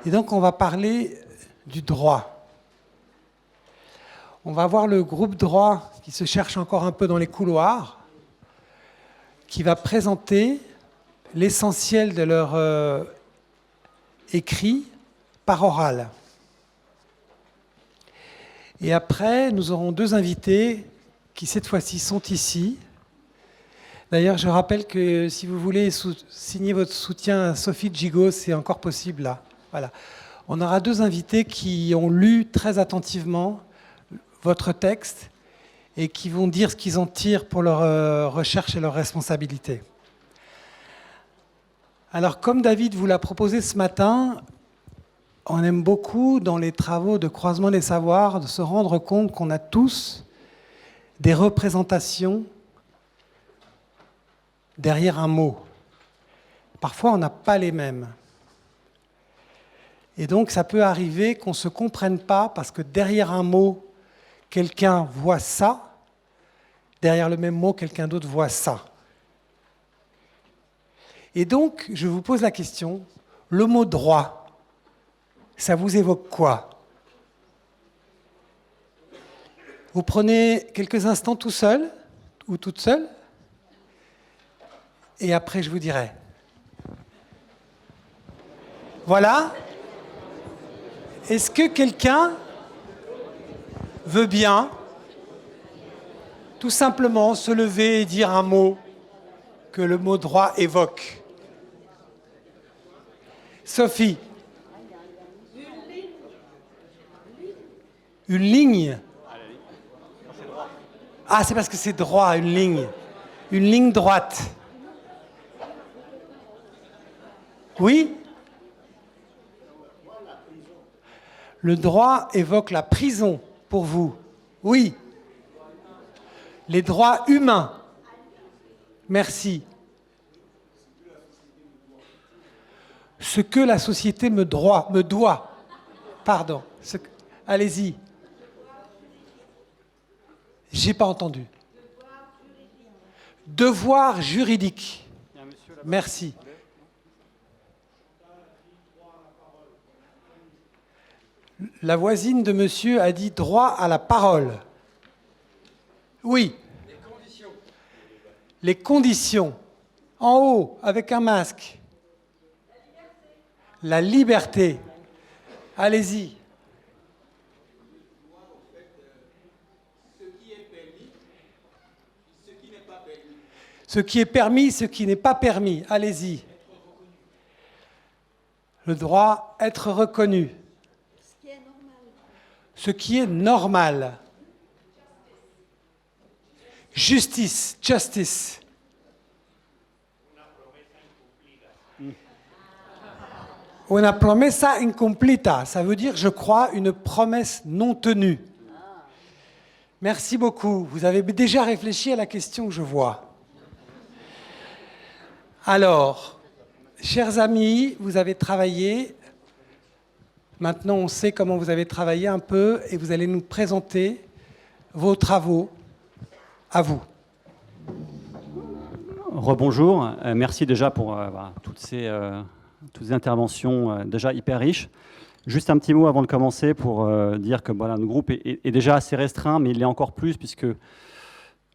Et donc, on va parler du droit. On va voir le groupe droit qui se cherche encore un peu dans les couloirs, qui va présenter l'essentiel de leur écrit par oral. Et après, nous aurons deux invités qui, cette fois-ci, sont ici. D'ailleurs, je rappelle que si vous voulez signer votre soutien à Sophie Gigot, c'est encore possible là. Voilà. On aura deux invités qui ont lu très attentivement votre texte et qui vont dire ce qu'ils en tirent pour leur recherche et leur responsabilité. Alors, comme David vous l'a proposé ce matin, on aime beaucoup, dans les travaux de croisement des savoirs, de se rendre compte qu'on a tous des représentations derrière un mot. Parfois, on n'a pas les mêmes. Et donc, ça peut arriver qu'on ne se comprenne pas parce que derrière un mot, quelqu'un voit ça, derrière le même mot, quelqu'un d'autre voit ça. Et donc, je vous pose la question, le mot droit, ça vous évoque quoi? Vous prenez quelques instants tout seul ou toute seule, et après je vous dirai. Voilà. Est-ce que quelqu'un veut bien tout simplement se lever et dire un mot que le mot droit évoque? Sophie. Une ligne. Ah, c'est parce que c'est droit, une ligne. Une ligne droite. Oui? Le droit évoque la prison pour vous. Oui. Les droits humains. Merci. Ce que la société me doit. Pardon. Allez-y. J'ai pas entendu. Devoir juridique. Merci. La voisine de monsieur a dit droit à la parole. Oui. Les conditions. Les conditions. En haut, avec un masque. La liberté. Allez-y. Ce qui est permis, ce qui n'est pas permis. Allez-y. Le droit être reconnu. Ce qui est normal. Justice, justice. Una promessa incompleta, ça veut dire, je crois, une promesse non tenue. Merci beaucoup. Vous avez déjà réfléchi à la question que je vois. Alors, chers amis, vous avez travaillé. Maintenant, on sait comment vous avez travaillé un peu et vous allez nous présenter vos travaux. À vous. Rebonjour. Merci déjà pour toutes ces interventions déjà hyper riches. Juste un petit mot avant de commencer pour dire que voilà, notre groupe est déjà assez restreint, mais il l'est encore plus puisque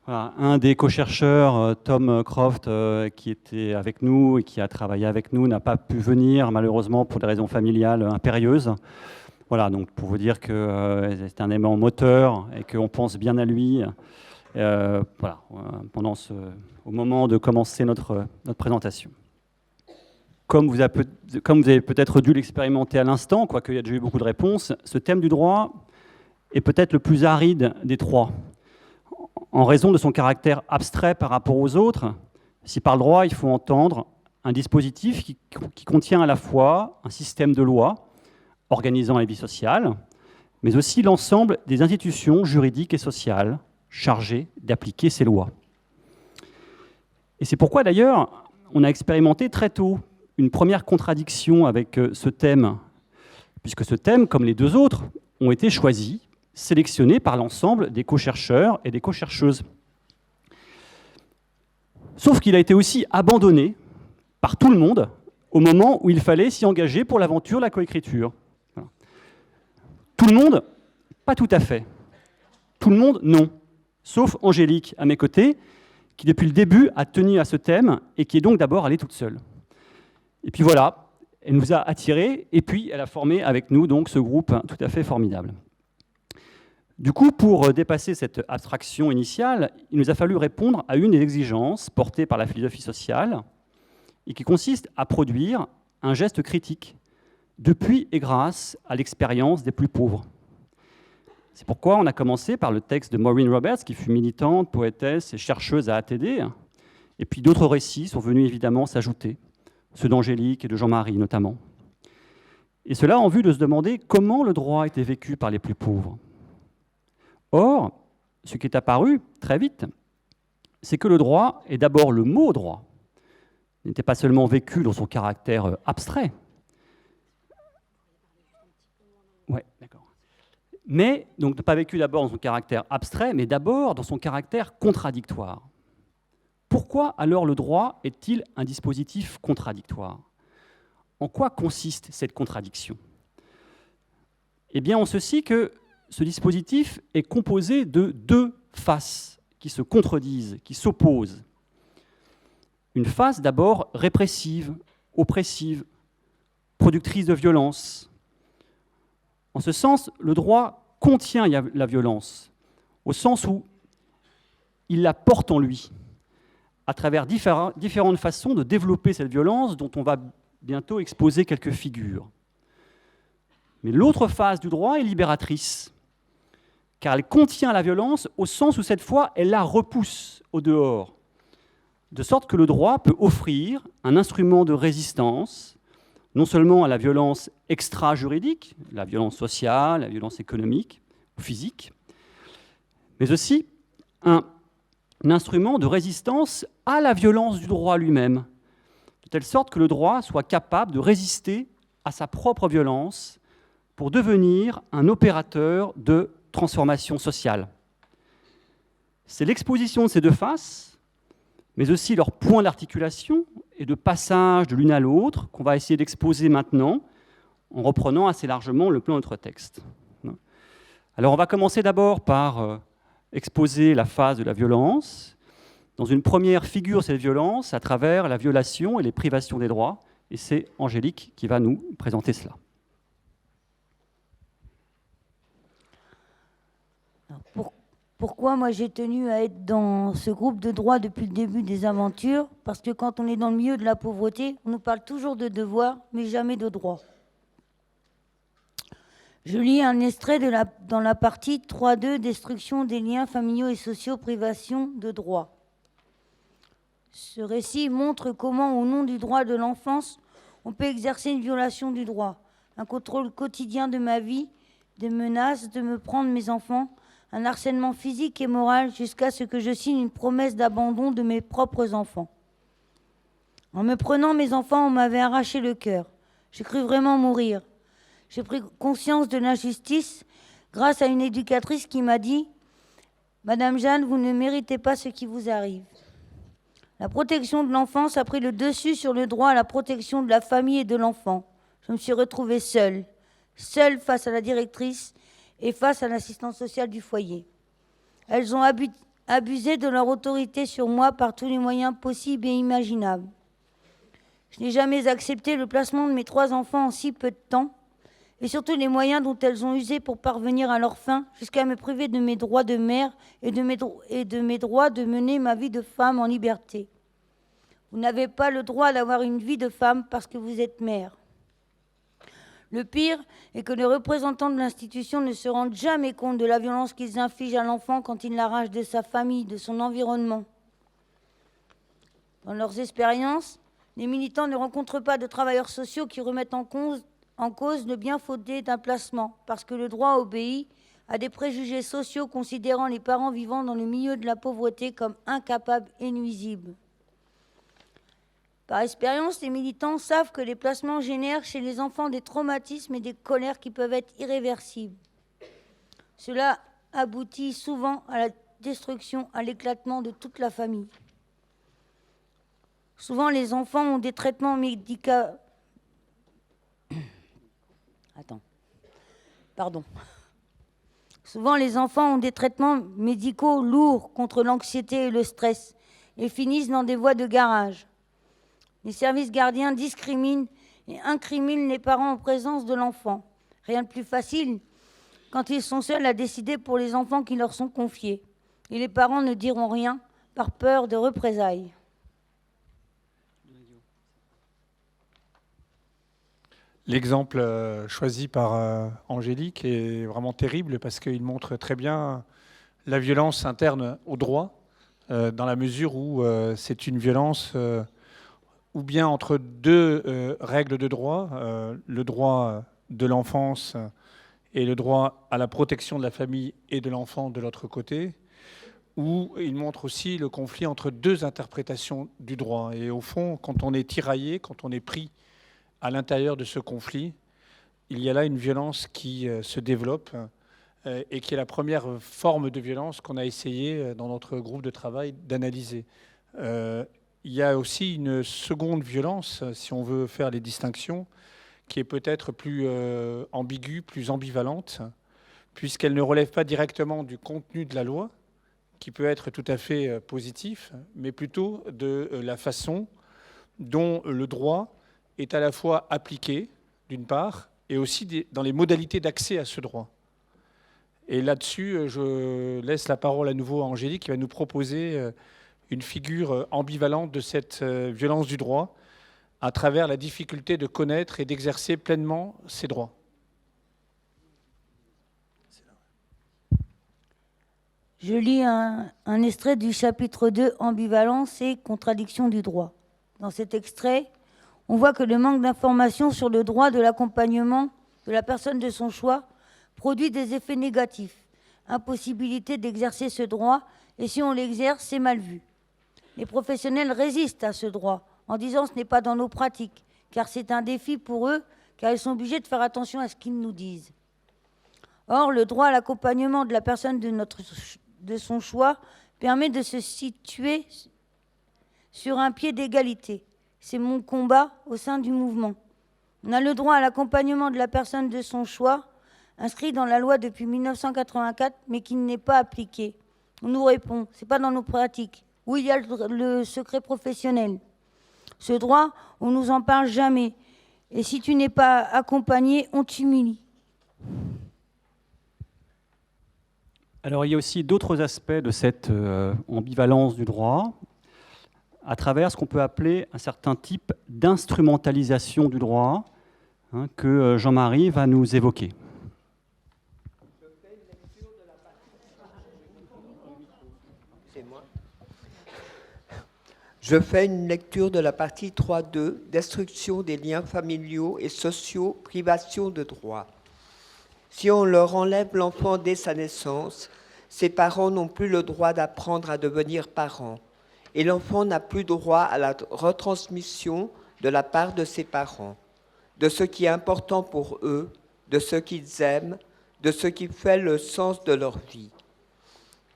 voilà, un des co-chercheurs, Tom Croft, qui était avec nous et qui a travaillé avec nous, n'a pas pu venir malheureusement pour des raisons familiales impérieuses. Voilà, donc pour vous dire que c'est un élément moteur et qu'on pense bien à lui. Voilà, au moment de commencer notre présentation. Comme vous avez peut-être dû l'expérimenter à l'instant, quoique il y a déjà eu beaucoup de réponses, ce thème du droit est peut-être le plus aride des trois. En raison de son caractère abstrait par rapport aux autres, si par le droit, il faut entendre un dispositif qui contient à la fois un système de lois organisant la vie sociale, mais aussi l'ensemble des institutions juridiques et sociales chargées d'appliquer ces lois. Et c'est pourquoi, d'ailleurs, on a expérimenté très tôt une première contradiction avec ce thème, puisque ce thème, comme les deux autres, ont été choisis, sélectionnés par l'ensemble des co-chercheurs et des co-chercheuses. Sauf qu'il a été aussi abandonné par tout le monde au moment où il fallait s'y engager pour l'aventure, la coécriture. Voilà. Tout le monde, pas tout à fait. Tout le monde, non. Sauf Angélique, à mes côtés, qui depuis le début a tenu à ce thème et qui est donc d'abord allée toute seule. Et puis voilà, elle nous a attirés et puis elle a formé avec nous donc ce groupe tout à fait formidable. Du coup, pour dépasser cette abstraction initiale, il nous a fallu répondre à une des exigences portées par la philosophie sociale et qui consiste à produire un geste critique depuis et grâce à l'expérience des plus pauvres. C'est pourquoi on a commencé par le texte de Maureen Roberts, qui fut militante, poétesse et chercheuse à ATD, et puis d'autres récits sont venus évidemment s'ajouter, ceux d'Angélique et de Jean-Marie notamment. Et cela en vue de se demander comment le droit était vécu par les plus pauvres. Or, ce qui est apparu très vite, c'est que le droit, et d'abord le mot droit, n'était pas seulement vécu dans son caractère abstrait. Ouais, d'accord. Mais, donc, pas vécu d'abord dans son caractère abstrait, mais d'abord dans son caractère contradictoire. Pourquoi alors le droit est-il un dispositif contradictoire ? En quoi consiste cette contradiction ? Eh bien, en ceci que ce dispositif est composé de deux faces qui se contredisent, qui s'opposent. Une face d'abord répressive, oppressive, productrice de violence. En ce sens, le droit contient la violence, au sens où il la porte en lui, à travers différentes façons de développer cette violence dont on va bientôt exposer quelques figures. Mais l'autre face du droit est libératrice, car elle contient la violence au sens où cette fois elle la repousse au dehors, de sorte que le droit peut offrir un instrument de résistance, non seulement à la violence extra-juridique, la violence sociale, la violence économique ou physique, mais aussi un instrument de résistance à la violence du droit lui-même, de telle sorte que le droit soit capable de résister à sa propre violence pour devenir un opérateur de transformation sociale. C'est l'exposition de ces deux faces, mais aussi leurs points d'articulation et de passage de l'une à l'autre qu'on va essayer d'exposer maintenant en reprenant assez largement le plan de notre texte. Alors on va commencer d'abord par exposer la phase de la violence, dans une première figure de cette violence à travers la violation et les privations des droits, et c'est Angélique qui va nous présenter cela. Pourquoi moi j'ai tenu à être dans ce groupe de droit depuis le début des aventures ? Parce que quand on est dans le milieu de la pauvreté, on nous parle toujours de devoirs, mais jamais de droits. Je lis un extrait dans la partie 3.2, destruction des liens familiaux et sociaux, privation de droits. Ce récit montre comment, au nom du droit de l'enfance, on peut exercer une violation du droit, un contrôle quotidien de ma vie, des menaces de me prendre mes enfants, un harcèlement physique et moral jusqu'à ce que je signe une promesse d'abandon de mes propres enfants. En me prenant mes enfants, on m'avait arraché le cœur. J'ai cru vraiment mourir. J'ai pris conscience de l'injustice grâce à une éducatrice qui m'a dit « Madame Jeanne, vous ne méritez pas ce qui vous arrive ». La protection de l'enfance a pris le dessus sur le droit à la protection de la famille et de l'enfant. Je me suis retrouvée seule face à la directrice et face à l'assistante sociale du foyer. Elles ont abusé de leur autorité sur moi par tous les moyens possibles et imaginables. Je n'ai jamais accepté le placement de mes 3 enfants en si peu de temps, et surtout les moyens dont elles ont usé pour parvenir à leur fin, jusqu'à me priver de mes droits de mère et de mes droits de mener ma vie de femme en liberté. Vous n'avez pas le droit d'avoir une vie de femme parce que vous êtes mère. Le pire est que les représentants de l'institution ne se rendent jamais compte de la violence qu'ils infligent à l'enfant quand ils l'arrachent de sa famille, de son environnement. Dans leurs expériences, les militants ne rencontrent pas de travailleurs sociaux qui remettent en cause le bien fondé d'un placement, parce que le droit obéit à des préjugés sociaux considérant les parents vivant dans le milieu de la pauvreté comme incapables et nuisibles. Par expérience, les militants savent que les placements génèrent chez les enfants des traumatismes et des colères qui peuvent être irréversibles. Cela aboutit souvent à la destruction, à l'éclatement de toute la famille. Souvent, les enfants ont des traitements médicaux. Souvent, les enfants ont des traitements médicaux lourds contre l'anxiété et le stress et finissent dans des voies de garage. Les services gardiens discriminent et incriminent les parents en présence de l'enfant. Rien de plus facile quand ils sont seuls à décider pour les enfants qui leur sont confiés. Et les parents ne diront rien par peur de représailles. L'exemple choisi par Angélique est vraiment terrible parce qu'il montre très bien la violence interne au droit, dans la mesure où c'est une violence ou bien entre deux règles de droit, le droit de l'enfance et le droit à la protection de la famille et de l'enfant de l'autre côté, où il montre aussi le conflit entre deux interprétations du droit. Et au fond, quand on est tiraillé, quand on est pris à l'intérieur de ce conflit, il y a là une violence qui se développe et qui est la première forme de violence qu'on a essayé dans notre groupe de travail d'analyser. Il y a aussi une seconde violence, si on veut faire les distinctions, qui est peut-être plus ambiguë, plus ambivalente, puisqu'elle ne relève pas directement du contenu de la loi, qui peut être tout à fait positif, mais plutôt de la façon dont le droit est à la fois appliqué, d'une part, et aussi dans les modalités d'accès à ce droit. Et là-dessus, je laisse la parole à nouveau à Angélique, qui va nous proposer une figure ambivalente de cette violence du droit à travers la difficulté de connaître et d'exercer pleinement ses droits. Je lis un extrait du chapitre 2, Ambivalence et contradiction du droit. Dans cet extrait, on voit que le manque d'information sur le droit de l'accompagnement de la personne de son choix produit des effets négatifs. Impossibilité d'exercer ce droit, et si on l'exerce, c'est mal vu. Les professionnels résistent à ce droit en disant ce n'est pas dans nos pratiques, car c'est un défi pour eux, car ils sont obligés de faire attention à ce qu'ils nous disent. Or, le droit à l'accompagnement de la personne de son choix permet de se situer sur un pied d'égalité. C'est mon combat au sein du mouvement. On a le droit à l'accompagnement de la personne de son choix, inscrit dans la loi depuis 1984, mais qui n'est pas appliqué. On nous répond, c'est pas dans nos pratiques. Où il y a le secret professionnel. Ce droit, on nous en parle jamais. Et si tu n'es pas accompagné, on t'humilie. Alors, il y a aussi d'autres aspects de cette ambivalence du droit, à travers ce qu'on peut appeler un certain type d'instrumentalisation du droit, que Jean-Marie va nous évoquer. Je fais une lecture de la partie 3.2, destruction des liens familiaux et sociaux, privation de droits. Si on leur enlève l'enfant dès sa naissance, ses parents n'ont plus le droit d'apprendre à devenir parents. Et l'enfant n'a plus droit à la retransmission de la part de ses parents, de ce qui est important pour eux, de ce qu'ils aiment, de ce qui fait le sens de leur vie.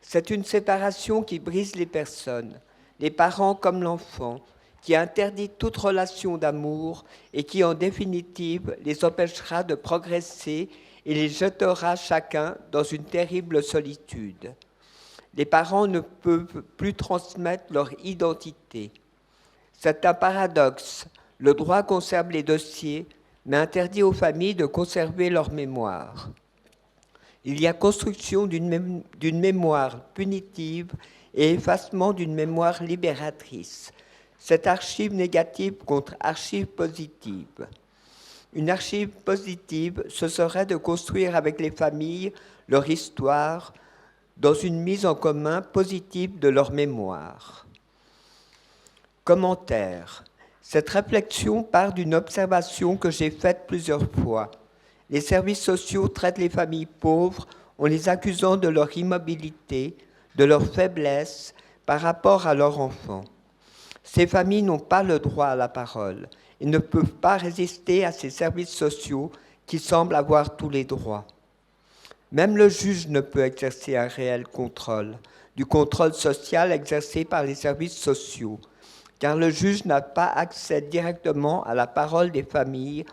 C'est une séparation qui brise les personnes, les parents comme l'enfant, qui interdit toute relation d'amour et qui, en définitive, les empêchera de progresser et les jettera chacun dans une terrible solitude. Les parents ne peuvent plus transmettre leur identité. C'est un paradoxe. Le droit conserve les dossiers, mais interdit aux familles de conserver leur mémoire. Il y a construction d'une mémoire punitive et effacement d'une mémoire libératrice. Cette archive négative contre archive positive. Une archive positive, ce serait de construire avec les familles leur histoire, dans une mise en commun positive de leur mémoire. Commentaire. Cette réflexion part d'une observation que j'ai faite plusieurs fois. Les services sociaux traitent les familles pauvres en les accusant de leur immobilité, de leur faiblesse par rapport à leurs enfants. Ces familles n'ont pas le droit à la parole et ne peuvent pas résister à ces services sociaux qui semblent avoir tous les droits. Même le juge ne peut exercer un réel contrôle, du contrôle social exercé par les services sociaux. car le juge n'a pas accès directement à la parole des familles,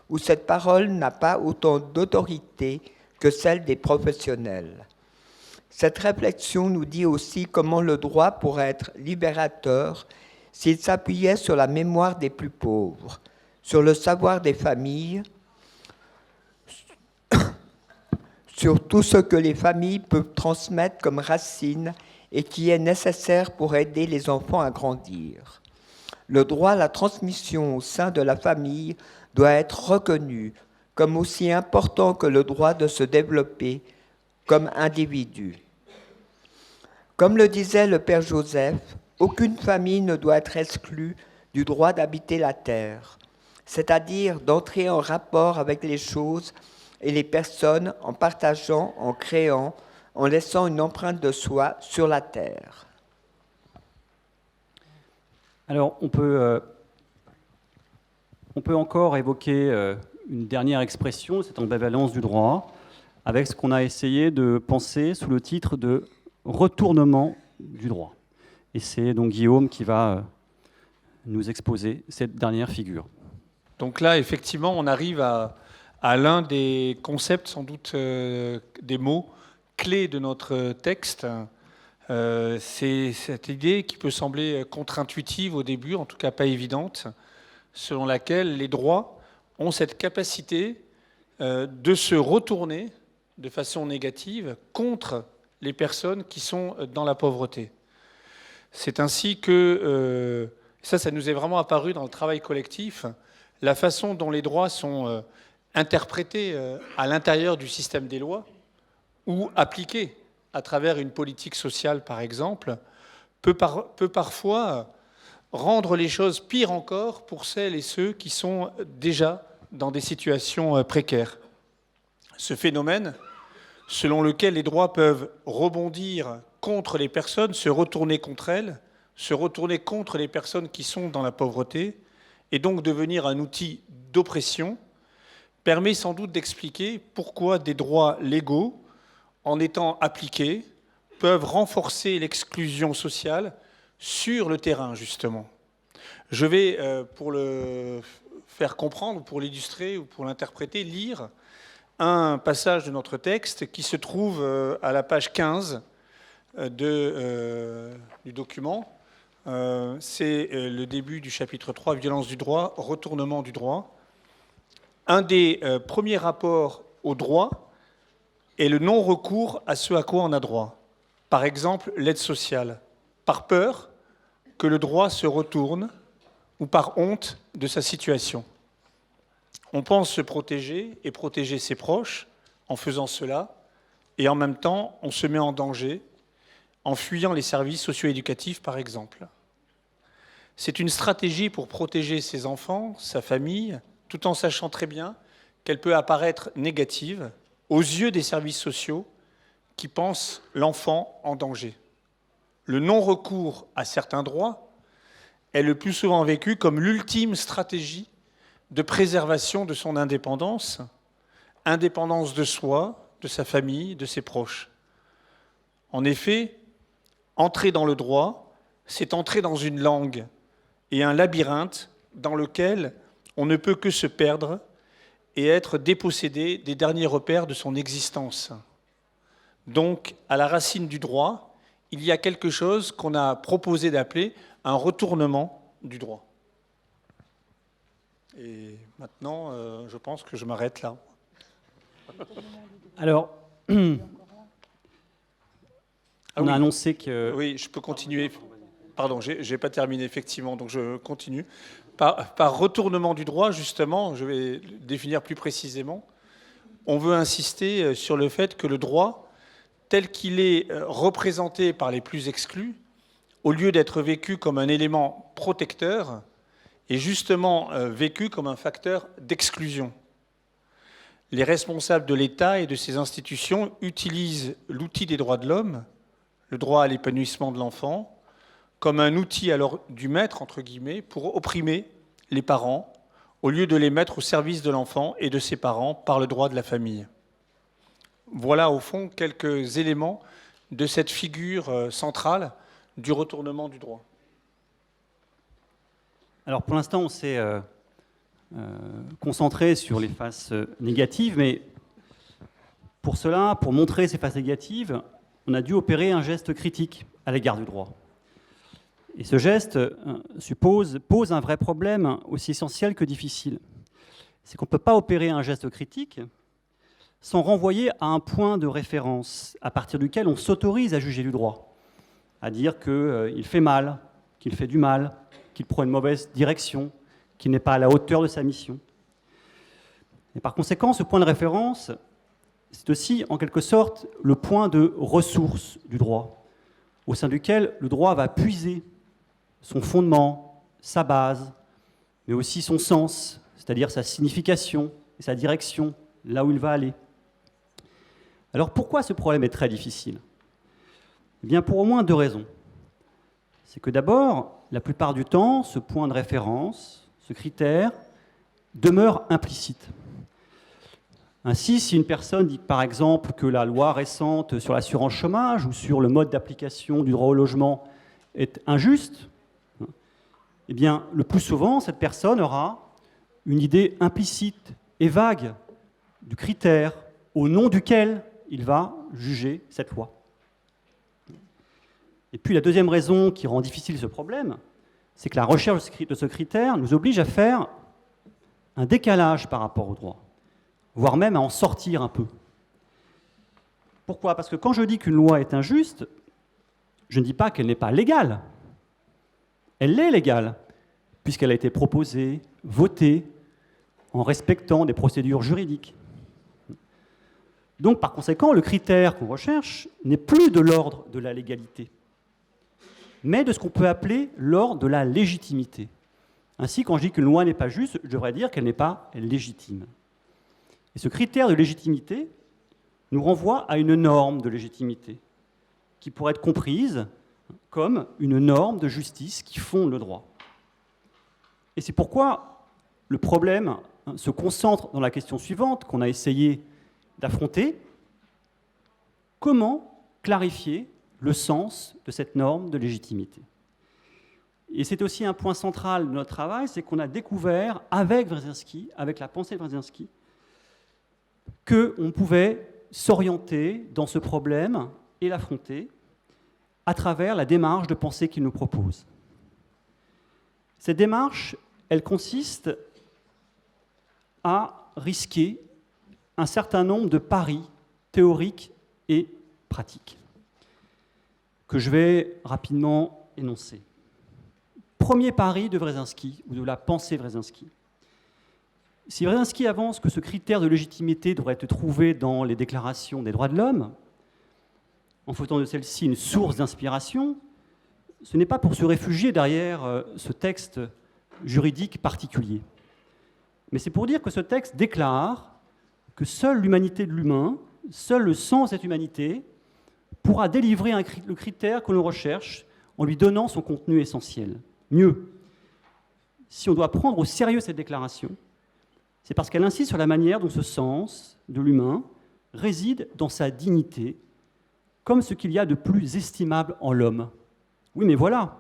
où cette parole n'a pas autant d'autorité que celle des professionnels. Cette réflexion nous dit aussi comment le droit pourrait être libérateur s'il s'appuyait sur la mémoire des plus pauvres, sur le savoir des familles, sur tout ce que les familles peuvent transmettre comme racines et qui est nécessaire pour aider les enfants à grandir. Le droit à la transmission au sein de la famille doit être reconnu comme aussi important que le droit de se développer comme individu. Comme le disait le Père Joseph, aucune famille ne doit être exclue du droit d'habiter la terre, c'est-à-dire d'entrer en rapport avec les choses et les personnes en partageant, en créant, en laissant une empreinte de soi sur la terre. Alors, on peut encore évoquer une dernière expression, cette ambivalence du droit, avec ce qu'on a essayé de penser sous le titre de retournement du droit. Et c'est donc Guillaume qui va nous exposer cette dernière figure. Donc là, effectivement, on arrive à l'un des concepts, sans doute des mots clés de notre texte. C'est cette idée qui peut sembler contre-intuitive au début, en tout cas pas évidente, selon laquelle les droits ont cette capacité de se retourner de façon négative contre les personnes qui sont dans la pauvreté. C'est ainsi que, ça nous est vraiment apparu dans le travail collectif, la façon dont les droits sont interprétés à l'intérieur du système des lois ou appliqués à travers une politique sociale, par exemple, peut parfois rendre les choses pires encore pour celles et ceux qui sont déjà dans des situations précaires. Ce phénomène, selon lequel les droits peuvent rebondir contre les personnes, se retourner contre elles, se retourner contre les personnes qui sont dans la pauvreté, et donc devenir un outil d'oppression, permet sans doute d'expliquer pourquoi des droits légaux, en étant appliqués, peuvent renforcer l'exclusion sociale sur le terrain, justement. Je vais, pour le faire comprendre, pour l'illustrer ou pour l'interpréter, lire un passage de notre texte qui se trouve à la page 15 du document. C'est le début du chapitre 3, violence du droit, retournement du droit. Un des premiers rapports au droit est le non-recours à ce à quoi on a droit. Par exemple, l'aide sociale, par peur que le droit se retourne ou par honte de sa situation. On pense se protéger et protéger ses proches en faisant cela, et en même temps, on se met en danger en fuyant les services socio-éducatifs, par exemple. C'est une stratégie pour protéger ses enfants, sa famille, tout en sachant très bien qu'elle peut apparaître négative aux yeux des services sociaux qui pensent l'enfant en danger. Le non-recours à certains droits est le plus souvent vécu comme l'ultime stratégie de préservation de son indépendance, indépendance de soi, de sa famille, de ses proches. En effet, entrer dans le droit, c'est entrer dans une langue et un labyrinthe dans lequel on ne peut que se perdre et être dépossédé des derniers repères de son existence. Donc, à la racine du droit, il y a quelque chose qu'on a proposé d'appeler un retournement du droit. Et maintenant, je pense que je m'arrête là. Alors, on a annoncé que... Oui, je peux continuer. Pardon, je n'ai pas terminé, effectivement, donc je continue. Par retournement du droit, justement, je vais le définir plus précisément, on veut insister sur le fait que le droit, tel qu'il est représenté par les plus exclus, au lieu d'être vécu comme un élément protecteur, est justement vécu comme un facteur d'exclusion. Les responsables de l'État et de ses institutions utilisent l'outil des droits de l'homme, le droit à l'épanouissement de l'enfant, comme un outil alors du maître, entre guillemets, pour opprimer les parents, au lieu de les mettre au service de l'enfant et de ses parents par le droit de la famille. Voilà, au fond, quelques éléments de cette figure centrale du retournement du droit. Alors pour l'instant, on s'est concentré sur les faces négatives, mais pour cela, pour montrer ces faces négatives, on a dû opérer un geste critique à l'égard du droit. Et ce geste pose un vrai problème aussi essentiel que difficile. C'est qu'on ne peut pas opérer un geste critique sans renvoyer à un point de référence à partir duquel on s'autorise à juger du droit, à dire qu'il fait mal, qu'il fait du mal, qu'il prend une mauvaise direction, qu'il n'est pas à la hauteur de sa mission. Et par conséquent, ce point de référence, c'est aussi en quelque sorte le point de ressource du droit, au sein duquel le droit va puiser son fondement, sa base, mais aussi son sens, c'est-à-dire sa signification et sa direction, là où il va aller. Alors pourquoi ce problème est très difficile ? Eh bien pour au moins deux raisons. C'est que d'abord, la plupart du temps, ce point de référence, ce critère, demeure implicite. Ainsi, si une personne dit par exemple que la loi récente sur l'assurance chômage ou sur le mode d'application du droit au logement est injuste, eh bien, le plus souvent, cette personne aura une idée implicite et vague du critère au nom duquel il va juger cette loi. Et puis la deuxième raison qui rend difficile ce problème, c'est que la recherche de ce critère nous oblige à faire un décalage par rapport au droit, voire même à en sortir un peu. Pourquoi ? Parce que quand je dis qu'une loi est injuste, je ne dis pas qu'elle n'est pas légale. Elle est légale, puisqu'elle a été proposée, votée, en respectant des procédures juridiques. Donc, par conséquent, le critère qu'on recherche n'est plus de l'ordre de la légalité, mais de ce qu'on peut appeler l'ordre de la légitimité. Ainsi, quand je dis qu'une loi n'est pas juste, je devrais dire qu'elle n'est pas légitime. Et ce critère de légitimité nous renvoie à une norme de légitimité, qui pourrait être comprise comme une norme de justice qui fonde le droit. Et c'est pourquoi le problème se concentre dans la question suivante qu'on a essayé d'affronter. Comment clarifier le sens de cette norme de légitimité ? Et c'est aussi un point central de notre travail, c'est qu'on a découvert avec Wresinski, avec la pensée de Wresinski, qu'on pouvait s'orienter dans ce problème et l'affronter à travers la démarche de pensée qu'il nous propose. Cette démarche, elle consiste à risquer un certain nombre de paris théoriques et pratiques que je vais rapidement énoncer. Premier pari de Wresinski, ou de la pensée Wresinski. Si Wresinski avance que ce critère de légitimité devrait être trouvé dans les déclarations des droits de l'homme, en faisant de celle-ci une source d'inspiration, ce n'est pas pour se réfugier derrière ce texte juridique particulier. Mais c'est pour dire que ce texte déclare que seule l'humanité de l'humain, seul le sens de cette humanité, pourra délivrer le critère que l'on recherche en lui donnant son contenu essentiel. Mieux, si on doit prendre au sérieux cette déclaration, c'est parce qu'elle insiste sur la manière dont ce sens de l'humain réside dans sa dignité, comme ce qu'il y a de plus estimable en l'homme. Oui, mais voilà.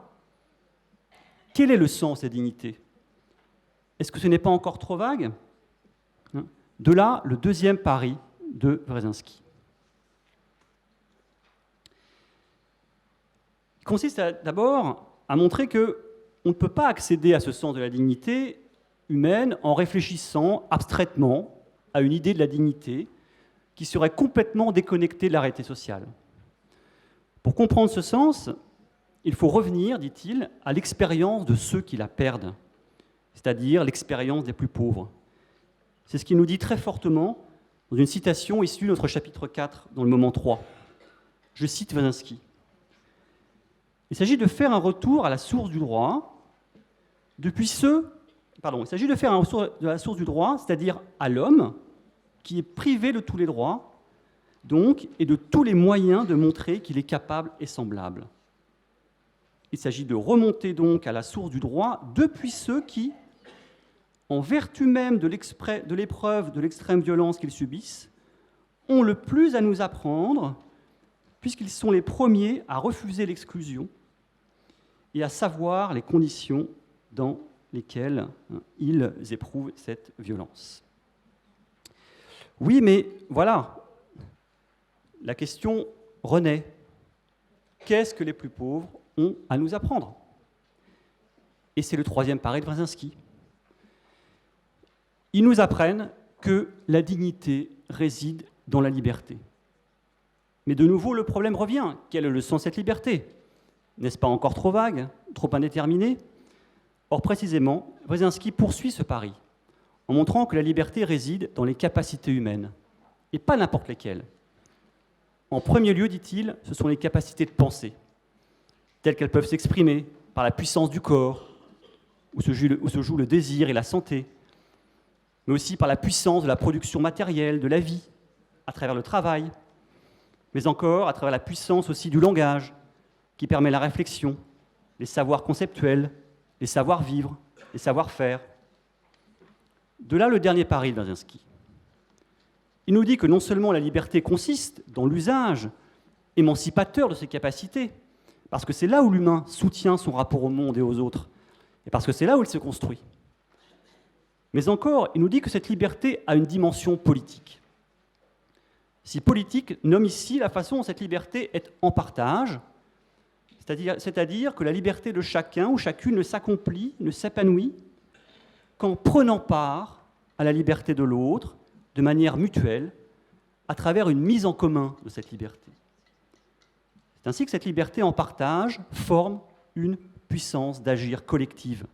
Quel est le sens de la dignité ? Est-ce que ce n'est pas encore trop vague ? De là, le deuxième pari de Wresinski. Il consiste d'abord à montrer qu'on ne peut pas accéder à ce sens de la dignité humaine en réfléchissant abstraitement à une idée de la dignité qui serait complètement déconnectée de la réalité sociale. Pour comprendre ce sens, il faut revenir, dit-il, à l'expérience de ceux qui la perdent, c'est-à-dire l'expérience des plus pauvres. C'est ce qu'il nous dit très fortement dans une citation issue de notre chapitre 4, dans le moment 3. Je cite Wresinski. Il s'agit de faire un retour à la source du droit, il s'agit de faire un retour de la source du droit, c'est-à-dire à l'homme, qui est privé de tous les droits, donc, et de tous les moyens de montrer qu'il est capable et semblable. Il s'agit de remonter donc à la source du droit depuis ceux qui, en vertu même de l'épreuve de l'extrême violence qu'ils subissent, ont le plus à nous apprendre, puisqu'ils sont les premiers à refuser l'exclusion et à savoir les conditions dans lesquels ils éprouvent cette violence. Oui, mais voilà, la question renaît. Qu'est-ce que les plus pauvres ont à nous apprendre? Et c'est le troisième pari de Brzezinski. Ils nous apprennent que la dignité réside dans la liberté. Mais de nouveau, le problème revient. Quel est le sens de cette liberté? N'est-ce pas encore trop vague, trop indéterminé? Or, précisément, Brzezinski poursuit ce pari en montrant que la liberté réside dans les capacités humaines, et pas n'importe lesquelles. En premier lieu, dit-il, ce sont les capacités de penser, telles qu'elles peuvent s'exprimer par la puissance du corps, où se joue le désir et la santé, mais aussi par la puissance de la production matérielle, de la vie, à travers le travail, mais encore à travers la puissance aussi du langage, qui permet la réflexion, les savoirs conceptuels, les savoir-vivre, les savoir-faire. De là le dernier pari de Brzezinski. Il nous dit que non seulement la liberté consiste dans l'usage émancipateur de ses capacités, parce que c'est là où l'humain soutient son rapport au monde et aux autres, et parce que c'est là où il se construit. Mais encore, il nous dit que cette liberté a une dimension politique. Si politique nomme ici la façon dont cette liberté est en partage, c'est-à-dire que la liberté de chacun ou chacune ne s'accomplit, ne s'épanouit qu'en prenant part à la liberté de l'autre de manière mutuelle, à travers une mise en commun de cette liberté. C'est ainsi que cette liberté en partage forme une puissance d'agir collective,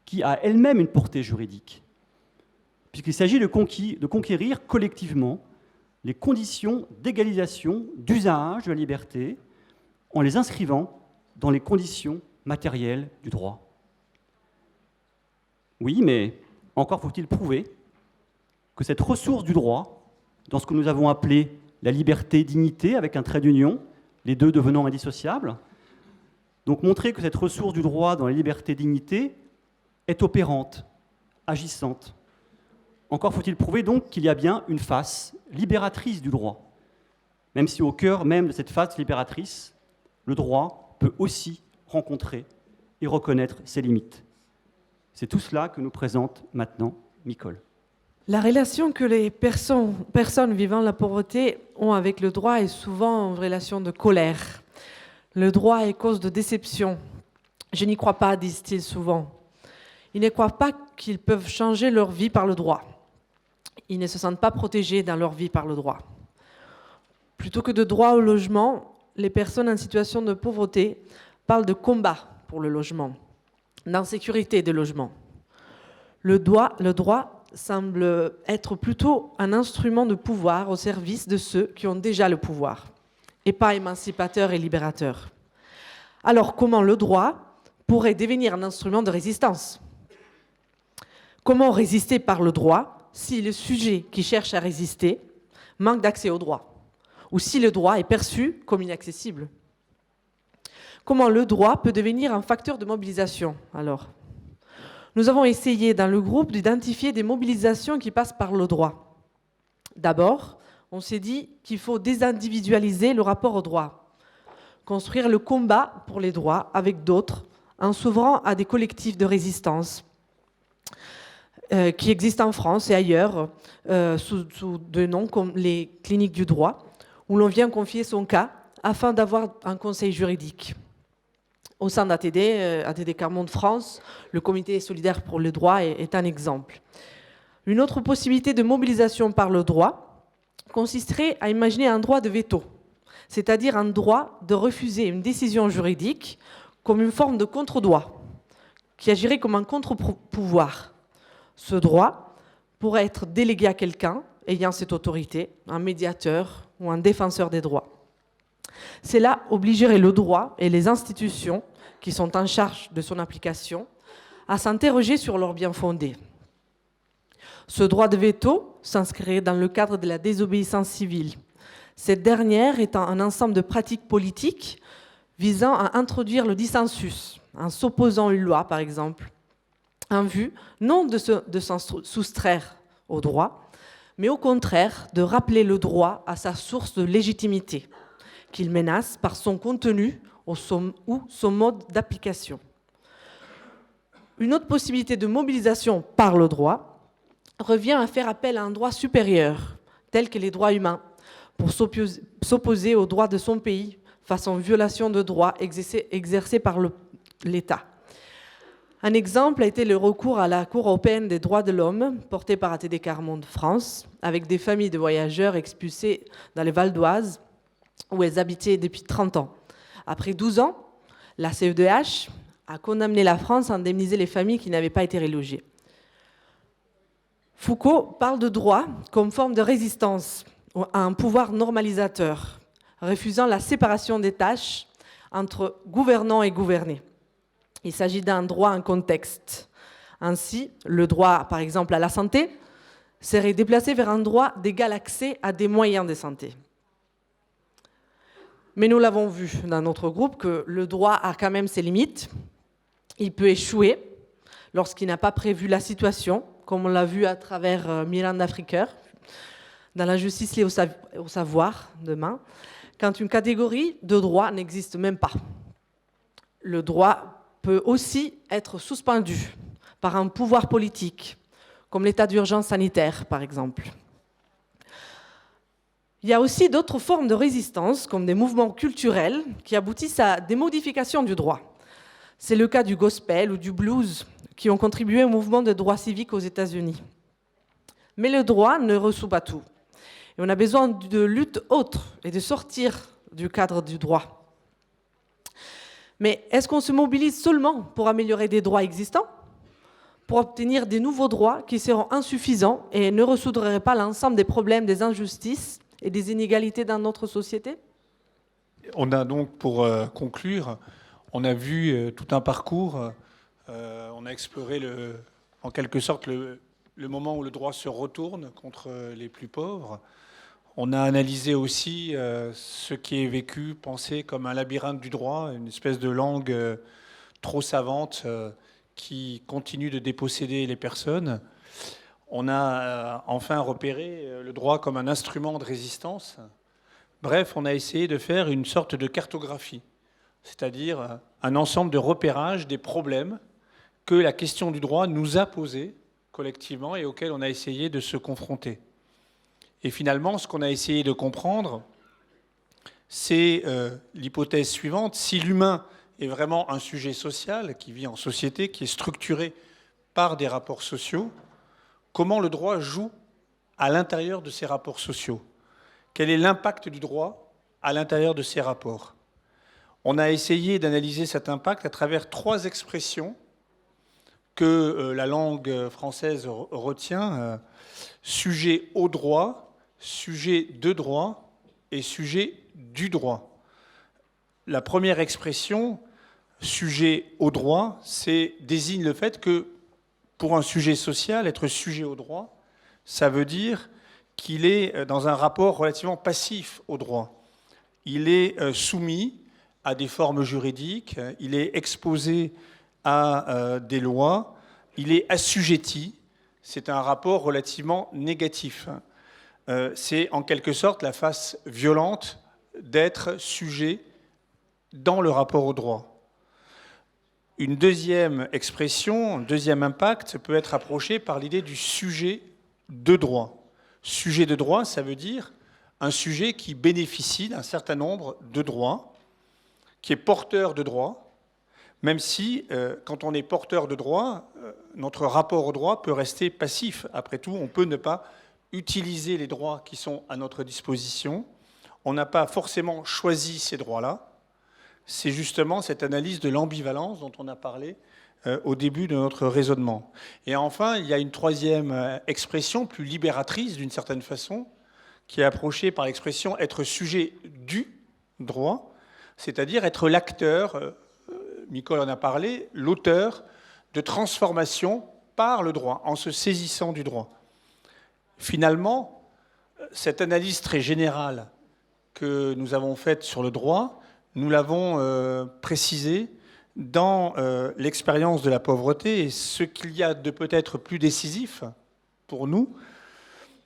qui a elle-même une portée juridique, puisqu'il s'agit de conquérir collectivement les conditions d'égalisation, d'usage de la liberté, en les inscrivant dans les conditions matérielles du droit. Oui, mais encore faut-il prouver que cette ressource du droit, dans ce que nous avons appelé la liberté-dignité avec un trait d'union, les deux devenant indissociables, donc montrer que cette ressource du droit dans la liberté-dignité est opérante, agissante. Encore faut-il prouver donc qu'il y a bien une face libératrice du droit, même si au cœur même de cette face libératrice, le droit peut aussi rencontrer et reconnaître ses limites. C'est tout cela que nous présente maintenant Micol. La relation que les personnes vivant la pauvreté ont avec le droit est souvent une relation de colère. Le droit est cause de déception. Je n'y crois pas, disent-ils souvent. Ils ne croient pas qu'ils peuvent changer leur vie par le droit. Ils ne se sentent pas protégés dans leur vie par le droit. Plutôt que de droit au logement, les personnes en situation de pauvreté parlent de combat pour le logement, d'insécurité des logements. Le droit semble être plutôt un instrument de pouvoir au service de ceux qui ont déjà le pouvoir, et pas émancipateur et libérateur. Alors comment le droit pourrait devenir un instrument de résistance? Comment résister par le droit si le sujet qui cherche à résister manque d'accès au droit, ou si le droit est perçu comme inaccessible? Comment le droit peut devenir un facteur de mobilisation alors? Nous avons essayé dans le groupe d'identifier des mobilisations qui passent par le droit. D'abord, on s'est dit qu'il faut désindividualiser le rapport au droit, construire le combat pour les droits avec d'autres, en s'ouvrant à des collectifs de résistance qui existent en France et ailleurs, sous des noms comme les cliniques du droit, où l'on vient confier son cas afin d'avoir un conseil juridique. Au sein d'ATD, ATD Quart Monde France, le comité solidaire pour le droit est un exemple. Une autre possibilité de mobilisation par le droit consisterait à imaginer un droit de veto, c'est-à-dire un droit de refuser une décision juridique comme une forme de contre-droit, qui agirait comme un contre-pouvoir. Ce droit pourrait être délégué à quelqu'un ayant cette autorité, un médiateur ou un défenseur des droits. Cela obligerait le droit et les institutions qui sont en charge de son application à s'interroger sur leur bien fondé. Ce droit de veto s'inscrirait dans le cadre de la désobéissance civile. Cette dernière étant un ensemble de pratiques politiques visant à introduire le dissensus, en s'opposant à une loi par exemple, en vue non de s'en soustraire au droit, mais au contraire de rappeler le droit à sa source de légitimité, qu'il menace par son contenu ou son mode d'application. Une autre possibilité de mobilisation par le droit revient à faire appel à un droit supérieur, tel que les droits humains, pour s'opposer aux droits de son pays face aux violations de droits exercées par l'État. Un exemple a été le recours à la Cour européenne des droits de l'homme, porté par ATD Quart Monde France, avec des familles de voyageurs expulsés dans les Val d'Oise, où elles habitaient depuis 30 ans. Après 12 ans, la CEDH a condamné la France à indemniser les familles qui n'avaient pas été relogées. Foucault parle de droit comme forme de résistance à un pouvoir normalisateur, refusant la séparation des tâches entre gouvernants et gouvernés. Il s'agit d'un droit en contexte. Ainsi, le droit, par exemple, à la santé serait déplacé vers un droit d'égal accès à des moyens de santé. Mais nous l'avons vu dans notre groupe que le droit a quand même ses limites. Il peut échouer lorsqu'il n'a pas prévu la situation, comme on l'a vu à travers Miranda Fricker, dans la justice liée au savoir demain, quand une catégorie de droit n'existe même pas. Le droit peut aussi être suspendu par un pouvoir politique, comme l'état d'urgence sanitaire, par exemple. Il y a aussi d'autres formes de résistance, comme des mouvements culturels, qui aboutissent à des modifications du droit. C'est le cas du gospel ou du blues, qui ont contribué au mouvement de droit civique aux États-Unis. Mais le droit ne résout pas tout. Et on a besoin de luttes autres et de sortir du cadre du droit. Mais est-ce qu'on se mobilise seulement pour améliorer des droits existants, pour obtenir des nouveaux droits qui seront insuffisants et ne résoudrait pas l'ensemble des problèmes des injustices et des inégalités dans notre société? On a donc, pour conclure, on a vu tout un parcours, on a exploré en quelque sorte le moment où le droit se retourne contre les plus pauvres. On a analysé aussi ce qui est vécu, pensé comme un labyrinthe du droit, une espèce de langue trop savante qui continue de déposséder les personnes. On a enfin repéré le droit comme un instrument de résistance. Bref, on a essayé de faire une sorte de cartographie, c'est-à-dire un ensemble de repérages des problèmes que la question du droit nous a posés collectivement et auxquels on a essayé de se confronter. Et finalement, ce qu'on a essayé de comprendre, c'est l'hypothèse suivante. Si l'humain est vraiment un sujet social qui vit en société, qui est structuré par des rapports sociaux, comment le droit joue à l'intérieur de ces rapports sociaux? Quel est l'impact du droit à l'intérieur de ces rapports? On a essayé d'analyser cet impact à travers 3 expressions que la langue française retient. Sujet au droit, sujet de droit et sujet du droit. La première expression, sujet au droit, désigne le fait que pour un sujet social, être sujet au droit, ça veut dire qu'il est dans un rapport relativement passif au droit. Il est soumis à des formes juridiques, il est exposé à des lois, il est assujetti. C'est un rapport relativement négatif. C'est en quelque sorte la face violente d'être sujet dans le rapport au droit. Une deuxième expression, un deuxième impact peut être approché par l'idée du sujet de droit. Sujet de droit, ça veut dire un sujet qui bénéficie d'un certain nombre de droits, qui est porteur de droits, même si, quand on est porteur de droits, notre rapport au droit peut rester passif. Après tout, on peut ne pas utiliser les droits qui sont à notre disposition. On n'a pas forcément choisi ces droits-là. C'est justement cette analyse de l'ambivalence dont on a parlé au début de notre raisonnement. Et enfin, il y a une troisième expression, plus libératrice d'une certaine façon, qui est approchée par l'expression être sujet du droit, c'est-à-dire être l'acteur, Nicole en a parlé, l'auteur de transformation par le droit, en se saisissant du droit. Finalement, cette analyse très générale que nous avons faite sur le droit, nous l'avons précisée dans l'expérience de la pauvreté. Et ce qu'il y a de peut-être plus décisif pour nous,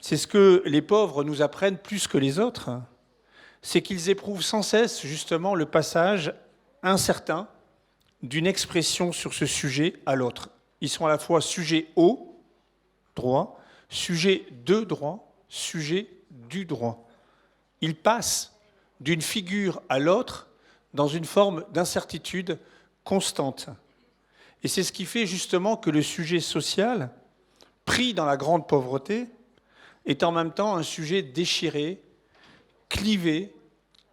c'est ce que les pauvres nous apprennent plus que les autres, c'est qu'ils éprouvent sans cesse justement le passage incertain d'une expression sur ce sujet à l'autre. Ils sont à la fois sujet au droit, sujet de droit, sujet du droit. Ils passent d'une figure à l'autre dans une forme d'incertitude constante. Et c'est ce qui fait justement que le sujet social, pris dans la grande pauvreté, est en même temps un sujet déchiré, clivé,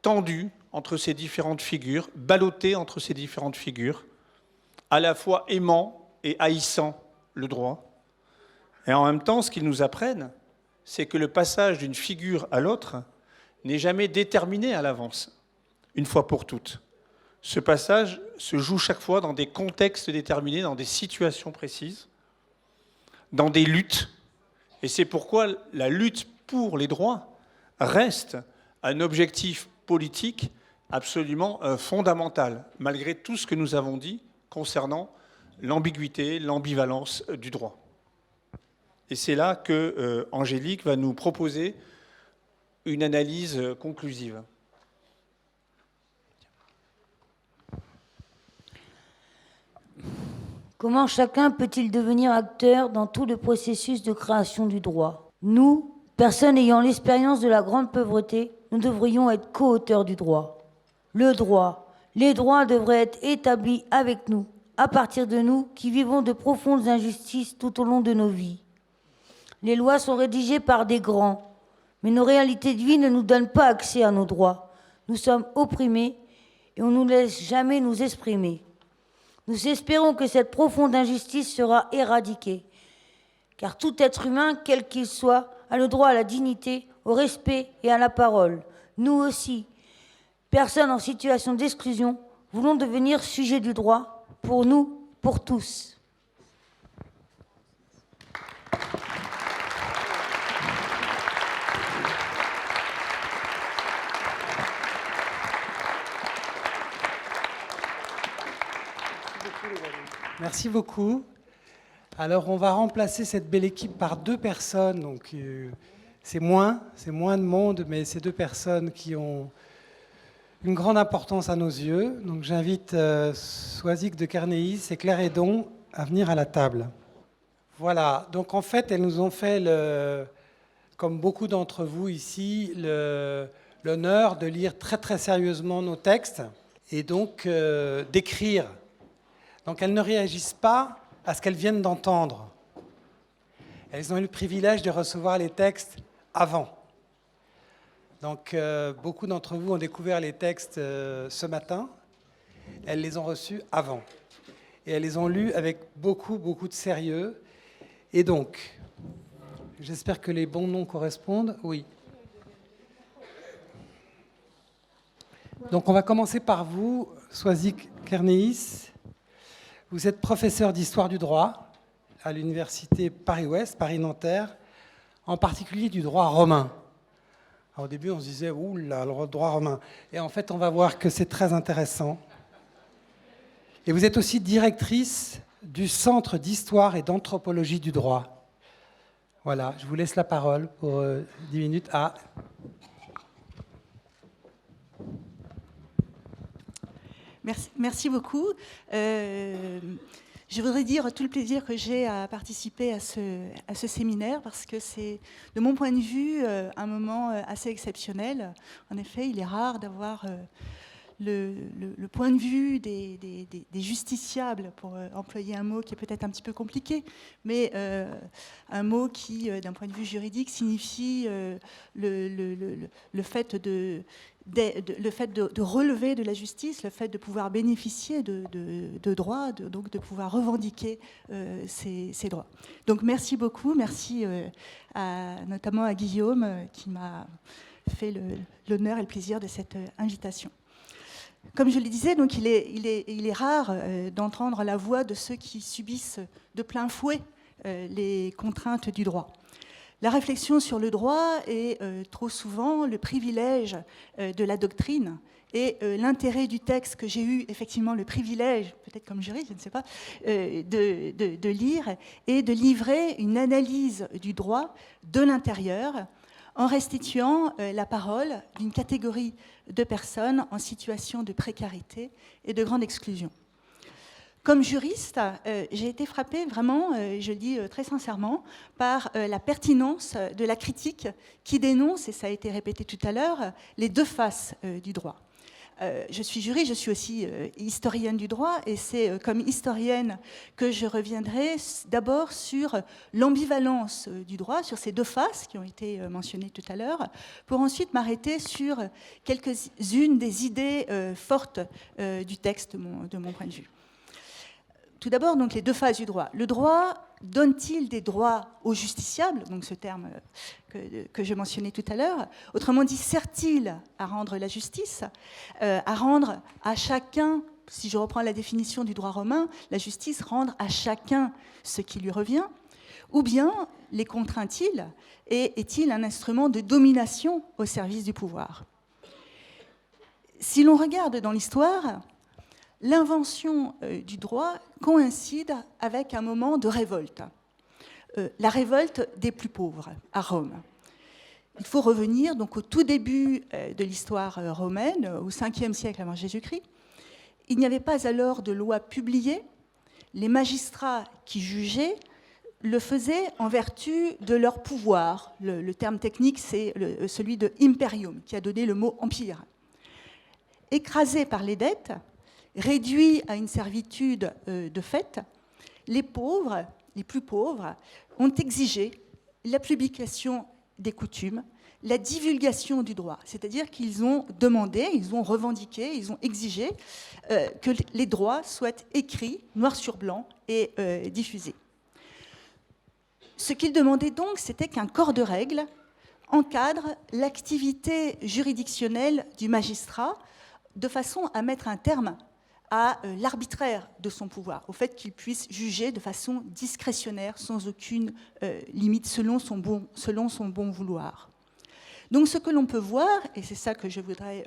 tendu entre ces différentes figures, ballotté entre ces différentes figures, à la fois aimant et haïssant le droit. Et en même temps, ce qu'ils nous apprennent, c'est que le passage d'une figure à l'autre n'est jamais déterminé à l'avance, une fois pour toutes. Ce passage se joue chaque fois dans des contextes déterminés, dans des situations précises, dans des luttes. Et c'est pourquoi la lutte pour les droits reste un objectif politique absolument fondamental, malgré tout ce que nous avons dit concernant l'ambiguïté, l'ambivalence du droit. Et c'est là que Angélique va nous proposer une analyse conclusive. Comment chacun peut-il devenir acteur dans tout le processus de création du droit? Nous, personnes ayant l'expérience de la grande pauvreté, nous devrions être co-auteurs du droit. Le droit, les droits devraient être établis avec nous, à partir de nous qui vivons de profondes injustices tout au long de nos vies. Les lois sont rédigées par des grands, mais nos réalités de vie ne nous donnent pas accès à nos droits. Nous sommes opprimés et on ne nous laisse jamais nous exprimer. Nous espérons que cette profonde injustice sera éradiquée, car tout être humain, quel qu'il soit, a le droit à la dignité, au respect et à la parole. Nous aussi, personnes en situation d'exclusion, voulons devenir sujets du droit, pour nous, pour tous. Merci beaucoup. Alors, on va remplacer cette belle équipe par deux personnes. Donc, c'est moins de monde, mais c'est deux personnes qui ont une grande importance à nos yeux. Donc, j'invite Soisic de Kernéis et Claire Hédon à venir à la table. Voilà. Donc, en fait, elles nous ont fait, comme beaucoup d'entre vous ici, l'honneur de lire très, très sérieusement nos textes et donc d'écrire. Donc elles ne réagissent pas à ce qu'elles viennent d'entendre. Elles ont eu le privilège de recevoir les textes avant. Donc beaucoup d'entre vous ont découvert les textes ce matin. Elles les ont reçus avant. Et elles les ont lus avec beaucoup, beaucoup de sérieux. Et donc, j'espère que les bons noms correspondent. Oui. Donc on va commencer par vous, Soisic Kernéis. Vous êtes professeur d'histoire du droit à l'université Paris-Ouest, Paris-Nanterre, en particulier du droit romain. Alors, au début, on se disait, ouh là, le droit romain. Et en fait, on va voir que c'est très intéressant. Et vous êtes aussi directrice du Centre d'histoire et d'anthropologie du droit. Voilà, je vous laisse la parole pour 10 minutes. Merci beaucoup. Je voudrais dire tout le plaisir que j'ai à participer à ce séminaire parce que c'est, de mon point de vue, un moment assez exceptionnel. En effet, il est rare d'avoir le point de vue des justiciables, pour employer un mot qui est peut-être un petit peu compliqué, mais un mot qui, d'un point de vue juridique, signifie le fait de relever de la justice, le fait de pouvoir bénéficier de droits, donc de pouvoir revendiquer ces droits. Donc merci beaucoup, merci notamment à Guillaume qui m'a fait l'honneur et le plaisir de cette invitation. Comme je le disais, donc il est rare d'entendre la voix de ceux qui subissent de plein fouet les contraintes du droit. La réflexion sur le droit est trop souvent le privilège de la doctrine et l'intérêt du texte que j'ai eu effectivement le privilège, peut-être comme juriste, je ne sais pas, de lire et de livrer une analyse du droit de l'intérieur en restituant la parole d'une catégorie de personnes en situation de précarité et de grande exclusion. Comme juriste, j'ai été frappée vraiment, je le dis très sincèrement, par la pertinence de la critique qui dénonce, et ça a été répété tout à l'heure, les deux faces du droit. Je suis juriste, je suis aussi historienne du droit, et c'est comme historienne que je reviendrai d'abord sur l'ambivalence du droit, sur ces deux faces qui ont été mentionnées tout à l'heure, pour ensuite m'arrêter sur quelques-unes des idées fortes du texte de mon point de vue. Tout d'abord, donc, les deux phases du droit. Le droit donne-t-il des droits aux justiciables, donc ce terme que je mentionnais tout à l'heure? Autrement dit, sert-il à rendre la justice, à rendre à chacun, si je reprends la définition du droit romain, la justice rendre à chacun ce qui lui revient? Ou bien les contraint-il et est-il un instrument de domination au service du pouvoir? Si l'on regarde dans l'histoire, l'invention du droit coïncide avec un moment de révolte, la révolte des plus pauvres à Rome. Il faut revenir donc au tout début de l'histoire romaine, au 5e siècle avant Jésus-Christ. Il n'y avait pas alors de loi publiée. Les magistrats qui jugeaient le faisaient en vertu de leur pouvoir. Le terme technique, c'est celui de imperium, qui a donné le mot empire. Écrasés par les dettes, réduits à une servitude de fait, les pauvres, les plus pauvres, ont exigé la publication des coutumes, la divulgation du droit. C'est-à-dire qu'ils ont demandé, ils ont revendiqué, ils ont exigé que les droits soient écrits, noir sur blanc, et diffusés. Ce qu'ils demandaient donc, c'était qu'un corps de règles encadre l'activité juridictionnelle du magistrat de façon à mettre un terme à l'arbitraire de son pouvoir, au fait qu'il puisse juger de façon discrétionnaire, sans aucune limite, selon son bon vouloir. Donc ce que l'on peut voir, et c'est ça que je voudrais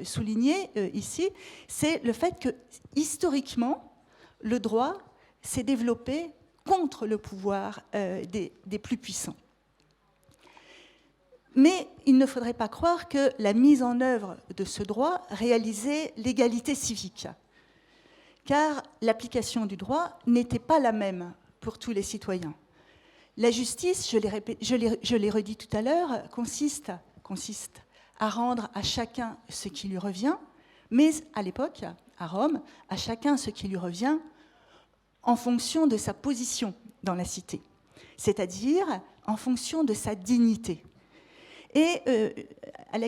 souligner ici, c'est le fait que, historiquement, le droit s'est développé contre le pouvoir des plus puissants. Mais il ne faudrait pas croire que la mise en œuvre de ce droit réalisait l'égalité civique, car l'application du droit n'était pas la même pour tous les citoyens. La justice, je l'ai redit tout à l'heure, consiste à rendre à chacun ce qui lui revient, mais à l'époque, à Rome, à chacun ce qui lui revient en fonction de sa position dans la cité, c'est-à-dire en fonction de sa dignité. Et à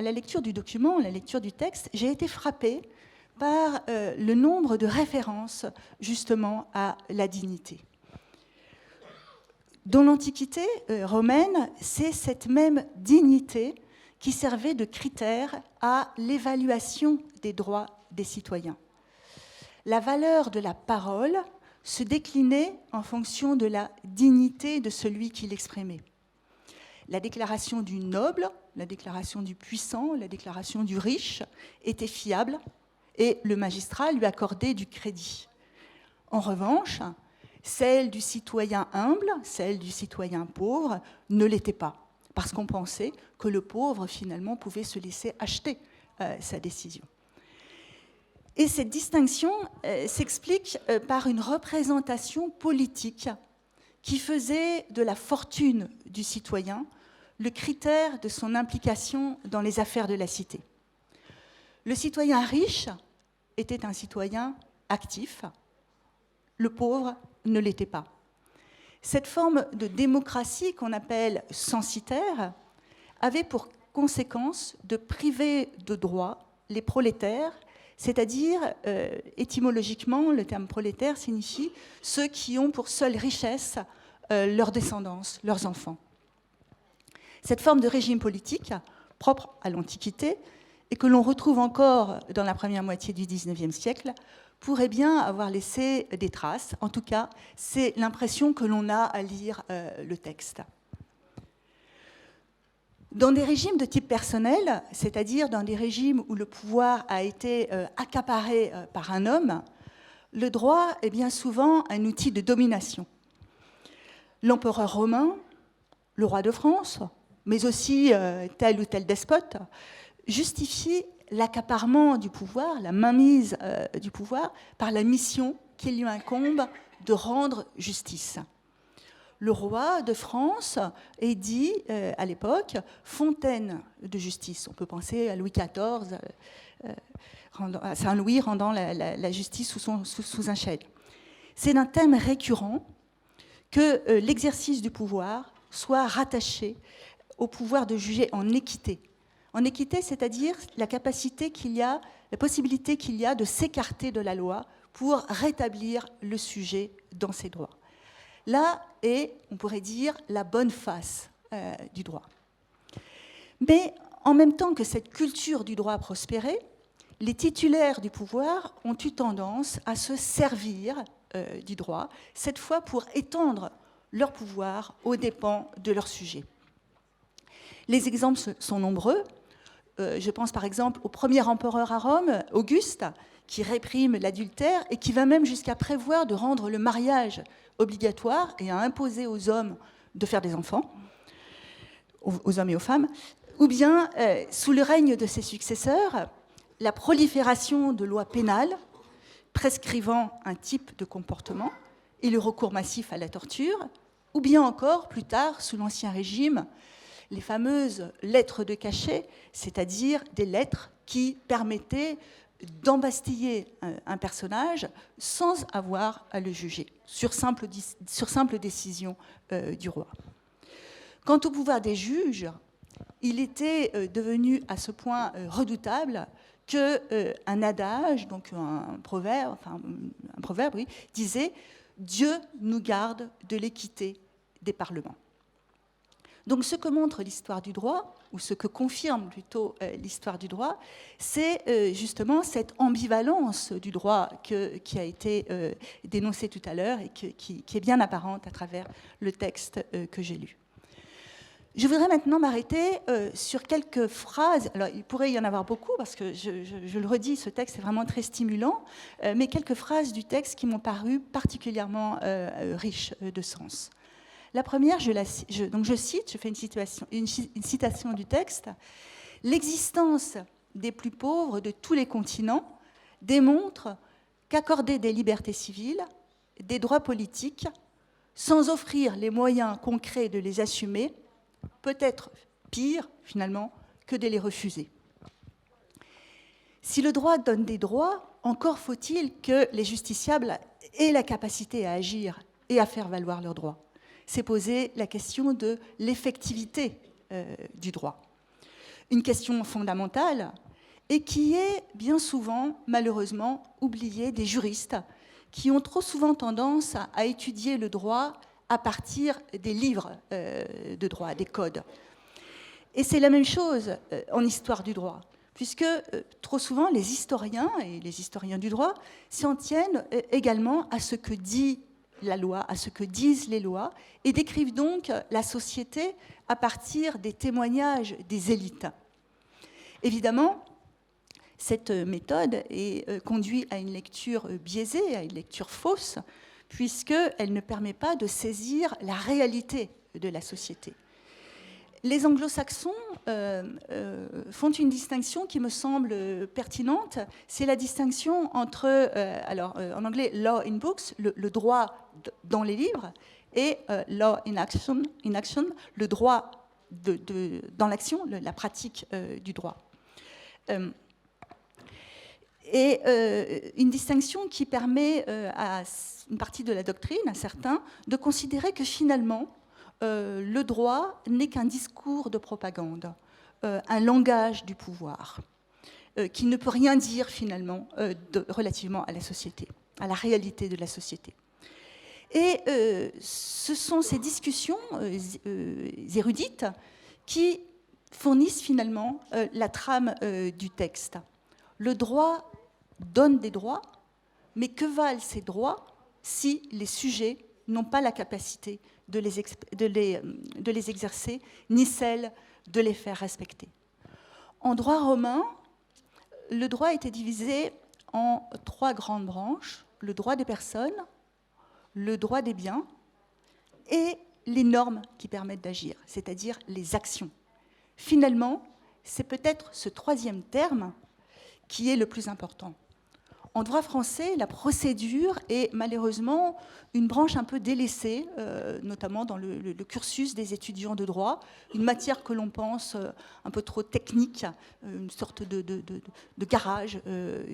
la lecture du document, à la lecture du texte, j'ai été frappée par le nombre de références justement à la dignité. Dans l'Antiquité romaine, c'est cette même dignité qui servait de critère à l'évaluation des droits des citoyens. La valeur de la parole se déclinait en fonction de la dignité de celui qui l'exprimait. La déclaration du noble, la déclaration du puissant, la déclaration du riche était fiable et le magistrat lui accordait du crédit. En revanche, celle du citoyen humble, celle du citoyen pauvre ne l'était pas, parce qu'on pensait que le pauvre, finalement, pouvait se laisser acheter sa décision. Et cette distinction s'explique par une représentation politique qui faisait de la fortune du citoyen le critère de son implication dans les affaires de la cité. Le citoyen riche était un citoyen actif, le pauvre ne l'était pas. Cette forme de démocratie qu'on appelle censitaire avait pour conséquence de priver de droits les prolétaires, c'est-à-dire, étymologiquement, le terme prolétaire signifie ceux qui ont pour seule richesse leur descendance, leurs enfants. Cette forme de régime politique, propre à l'Antiquité, et que l'on retrouve encore dans la première moitié du XIXe siècle, pourrait bien avoir laissé des traces. En tout cas, c'est l'impression que l'on a à lire le texte. Dans des régimes de type personnel, c'est-à-dire dans des régimes où le pouvoir a été accaparé par un homme, le droit est bien souvent un outil de domination. L'empereur romain, le roi de France, mais aussi tel ou tel despote, justifie l'accaparement du pouvoir, la mainmise du pouvoir par la mission qui lui incombe de rendre justice. Le roi de France est dit à l'époque fontaine de justice. On peut penser à Louis XIV, à Saint-Louis rendant la justice sous un chêne. C'est un thème récurrent que l'exercice du pouvoir soit rattaché au pouvoir de juger en équité. En équité, c'est-à-dire la possibilité qu'il y a de s'écarter de la loi pour rétablir le sujet dans ses droits. Là est, on pourrait dire, la bonne face du droit. Mais en même temps que cette culture du droit prospérait, les titulaires du pouvoir ont eu tendance à se servir du droit, cette fois pour étendre leur pouvoir aux dépens de leur sujet. Les exemples sont nombreux. Je pense par exemple au premier empereur à Rome, Auguste, qui réprime l'adultère et qui va même jusqu'à prévoir de rendre le mariage obligatoire et à imposer aux hommes de faire des enfants, aux hommes et aux femmes, ou bien, sous le règne de ses successeurs, la prolifération de lois pénales prescrivant un type de comportement et le recours massif à la torture, ou bien encore, plus tard, sous l'Ancien Régime, les fameuses lettres de cachet, c'est-à-dire des lettres qui permettaient d'embastiller un personnage sans avoir à le juger, sur simple décision du roi. Quant au pouvoir des juges, il était devenu à ce point redoutable qu'un adage, donc un proverbe, oui, disait « Dieu nous garde de l'équité des parlements ». Donc ce que montre l'histoire du droit, ou ce que confirme plutôt l'histoire du droit, c'est justement cette ambivalence du droit qui a été dénoncée tout à l'heure et qui est bien apparente à travers le texte que j'ai lu. Je voudrais maintenant m'arrêter sur quelques phrases. Alors, il pourrait y en avoir beaucoup, parce que, je le redis, ce texte est vraiment très stimulant, mais quelques phrases du texte qui m'ont paru particulièrement riches de sens. La première, je fais une citation du texte. « L'existence des plus pauvres de tous les continents démontre qu'accorder des libertés civiles, des droits politiques, sans offrir les moyens concrets de les assumer, peut être pire, finalement, que de les refuser. Si le droit donne des droits, encore faut-il que les justiciables aient la capacité à agir et à faire valoir leurs droits. » C'est poser la question de l'effectivité du droit. Une question fondamentale et qui est bien souvent, malheureusement, oubliée des juristes qui ont trop souvent tendance à étudier le droit à partir des livres de droit, des codes. Et c'est la même chose en histoire du droit, puisque trop souvent les historiens et les historiens du droit s'en tiennent également à ce que dit la loi, à ce que disent les lois, et décrivent donc la société à partir des témoignages des élites. Évidemment, cette méthode conduit à une lecture biaisée, à une lecture fausse, puisqu'elle ne permet pas de saisir la réalité de la société. Les anglo-saxons font une distinction qui me semble pertinente. C'est la distinction entre, en anglais, law in books, le droit dans les livres, et law in action, le droit dans l'action, la pratique du droit. Une distinction qui permet à une partie de la doctrine, à certains, de considérer que finalement, le droit n'est qu'un discours de propagande, un langage du pouvoir, qui ne peut rien dire finalement relativement à la société, à la réalité de la société. Et ce sont ces discussions érudites qui fournissent finalement la trame du texte. Le droit donne des droits, mais que valent ces droits si les sujets n'ont pas la capacité de les exercer, ni celle de les faire respecter. En droit romain, le droit était divisé en 3 grandes branches: le droit des personnes, le droit des biens et les normes qui permettent d'agir, c'est-à-dire les actions. Finalement, c'est peut-être ce 3e terme qui est le plus important. En droit français, la procédure est malheureusement une branche un peu délaissée, notamment dans le cursus des étudiants de droit, une matière que l'on pense un peu trop technique, une sorte de garage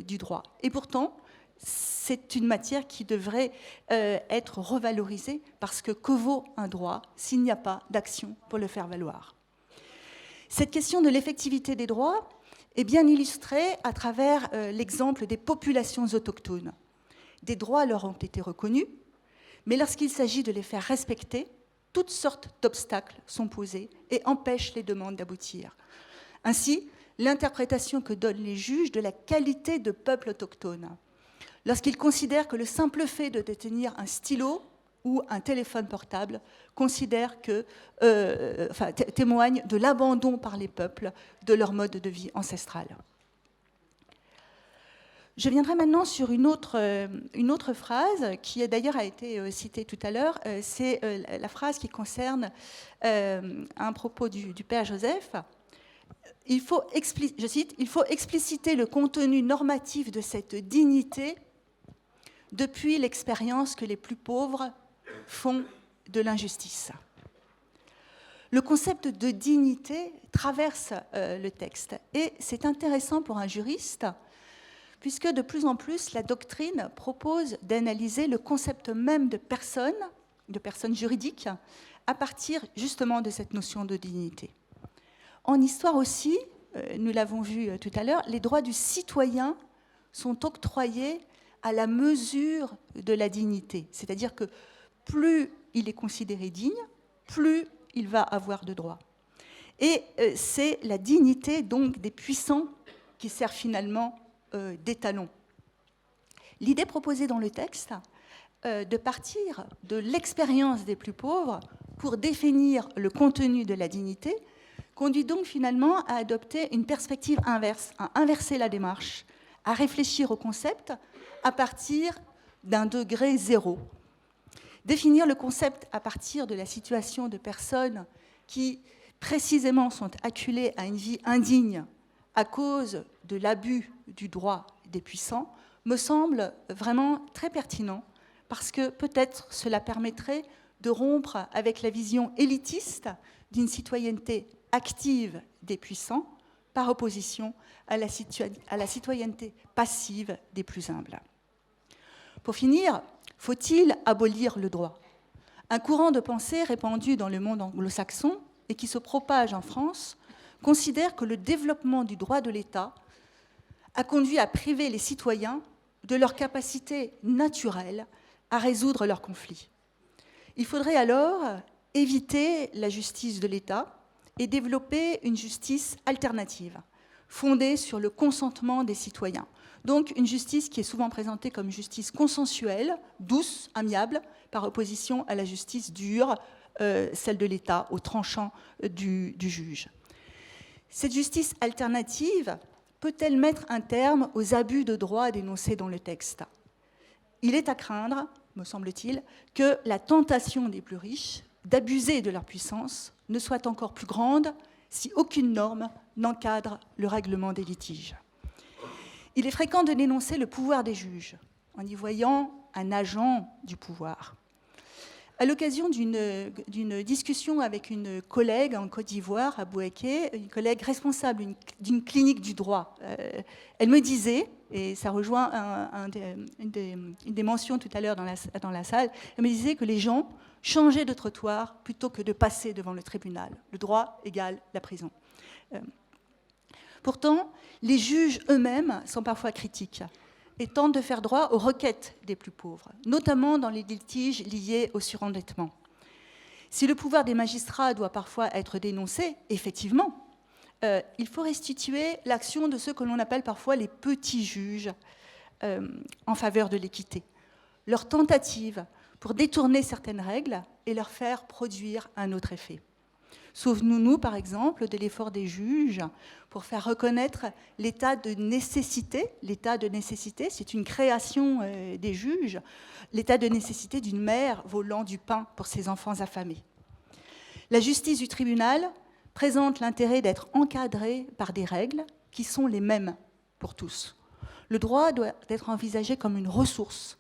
du droit. Et pourtant, c'est une matière qui devrait être revalorisée, parce que vaut un droit s'il n'y a pas d'action pour le faire valoir? Cette question de l'effectivité des droits est bien illustrée à travers l'exemple des populations autochtones. Des droits leur ont été reconnus, mais lorsqu'il s'agit de les faire respecter, toutes sortes d'obstacles sont posés et empêchent les demandes d'aboutir. Ainsi, l'interprétation que donnent les juges de la qualité de peuple autochtone, lorsqu'ils considèrent que le simple fait de détenir un stylo ou un téléphone portable témoigne de l'abandon par les peuples de leur mode de vie ancestral. Je viendrai maintenant sur une autre phrase qui d'ailleurs a été citée tout à l'heure. C'est la phrase qui concerne un propos du Père Joseph. Je cite, « Il faut expliciter le contenu normatif de cette dignité depuis l'expérience que les plus pauvres font de l'injustice. » Le concept de dignité traverse le texte et c'est intéressant pour un juriste puisque de plus en plus la doctrine propose d'analyser le concept même de personne juridique à partir justement de cette notion de dignité. En histoire aussi, nous l'avons vu tout à l'heure, les droits du citoyen sont octroyés à la mesure de la dignité, c'est-à-dire que plus il est considéré digne, plus il va avoir de droits. Et c'est la dignité donc des puissants qui sert finalement d'étalon. L'idée proposée dans le texte de partir de l'expérience des plus pauvres pour définir le contenu de la dignité conduit donc finalement à adopter une perspective inverse, à inverser la démarche, à réfléchir au concept à partir d'un degré zéro. Définir le concept à partir de la situation de personnes qui, précisément, sont acculées à une vie indigne à cause de l'abus du droit des puissants, me semble vraiment très pertinent, parce que peut-être cela permettrait de rompre avec la vision élitiste d'une citoyenneté active des puissants, par opposition à la citoyenneté passive des plus humbles. Pour finir, faut-il abolir le droit? Un courant de pensée répandu dans le monde anglo-saxon et qui se propage en France considère que le développement du droit de l'État a conduit à priver les citoyens de leur capacité naturelle à résoudre leurs conflits. Il faudrait alors éviter la justice de l'État et développer une justice alternative, fondée sur le consentement des citoyens. Donc une justice qui est souvent présentée comme justice consensuelle, douce, amiable, par opposition à la justice dure, celle de l'État, au tranchant du juge. Cette justice alternative peut-elle mettre un terme aux abus de droit dénoncés dans le texte? Il est à craindre, me semble-t-il, que la tentation des plus riches d'abuser de leur puissance ne soit encore plus grande si aucune norme n'encadre le règlement des litiges. Il est fréquent de dénoncer le pouvoir des juges, en y voyant un agent du pouvoir. À l'occasion d'une discussion avec une collègue en Côte d'Ivoire, à Bouaké, une collègue responsable d'une clinique du droit, elle me disait, et ça rejoint une des mentions tout à l'heure dans la salle, elle me disait que les gens changeaient de trottoir plutôt que de passer devant le tribunal. Le droit égale la prison. Pourtant, les juges eux-mêmes sont parfois critiques et tentent de faire droit aux requêtes des plus pauvres, notamment dans les litiges liés au surendettement. Si le pouvoir des magistrats doit parfois être dénoncé, effectivement, il faut restituer l'action de ceux que l'on appelle parfois les petits juges en faveur de l'équité. Leur tentative pour détourner certaines règles et leur faire produire un autre effet. Souvenons-nous, par exemple, de l'effort des juges pour faire reconnaître l'état de nécessité. L'état de nécessité, c'est une création des juges. L'état de nécessité d'une mère volant du pain pour ses enfants affamés. La justice du tribunal présente l'intérêt d'être encadrée par des règles qui sont les mêmes pour tous. Le droit doit être envisagé comme une ressource.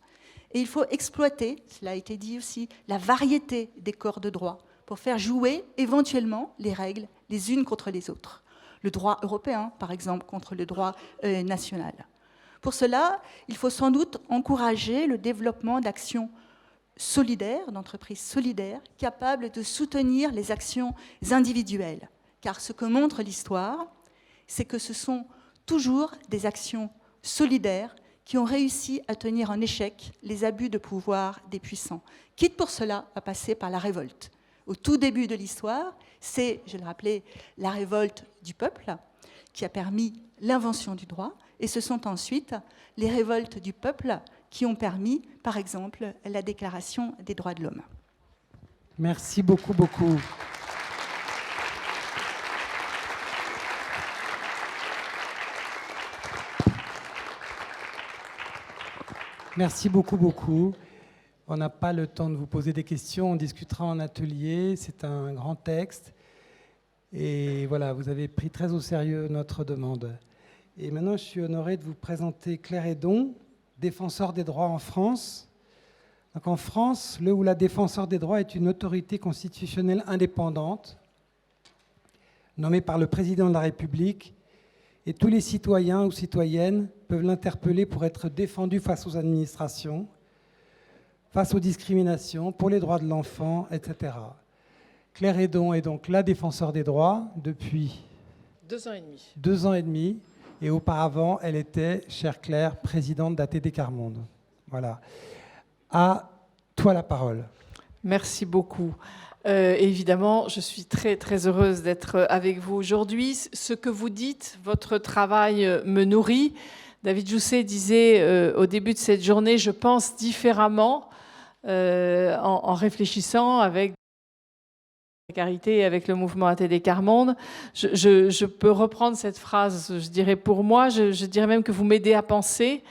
Et il faut exploiter, cela a été dit aussi, la variété des corps de droit pour faire jouer éventuellement les règles les unes contre les autres. Le droit européen, par exemple, contre le droit national. Pour cela, il faut sans doute encourager le développement d'actions solidaires, d'entreprises solidaires, capables de soutenir les actions individuelles. Car ce que montre l'histoire, c'est que ce sont toujours des actions solidaires qui ont réussi à tenir en échec les abus de pouvoir des puissants, quitte pour cela à passer par la révolte. Au tout début de l'histoire, c'est, je le rappelais, la révolte du peuple qui a permis l'invention du droit, et ce sont ensuite les révoltes du peuple qui ont permis, par exemple, la Déclaration des droits de l'homme. Merci beaucoup, beaucoup. Merci beaucoup, beaucoup. On n'a pas le temps de vous poser des questions, on discutera en atelier, c'est un grand texte. Et voilà, vous avez pris très au sérieux notre demande. Et maintenant, je suis honoré de vous présenter Claire Hédon, défenseur des droits en France. Donc en France, le ou la défenseur des droits est une autorité constitutionnelle indépendante, nommée par le président de la République, et tous les citoyens ou citoyennes peuvent l'interpeller pour être défendus face aux administrations, face aux discriminations, pour les droits de l'enfant, etc. Claire Hédon est donc la défenseur des droits depuis 2 ans et demi. 2 ans et demi. Et auparavant, elle était, chère Claire, présidente d'ATD Quart Monde. Voilà. À toi la parole. Merci beaucoup. Évidemment, je suis très, très heureuse d'être avec vous aujourd'hui. Ce que vous dites, votre travail me nourrit. David Jousset disait au début de cette journée, je pense différemment en réfléchissant avec et avec le mouvement ATD Quart Monde. Je peux reprendre cette phrase, je dirais pour moi, je dirais même que vous m'aidez à penser.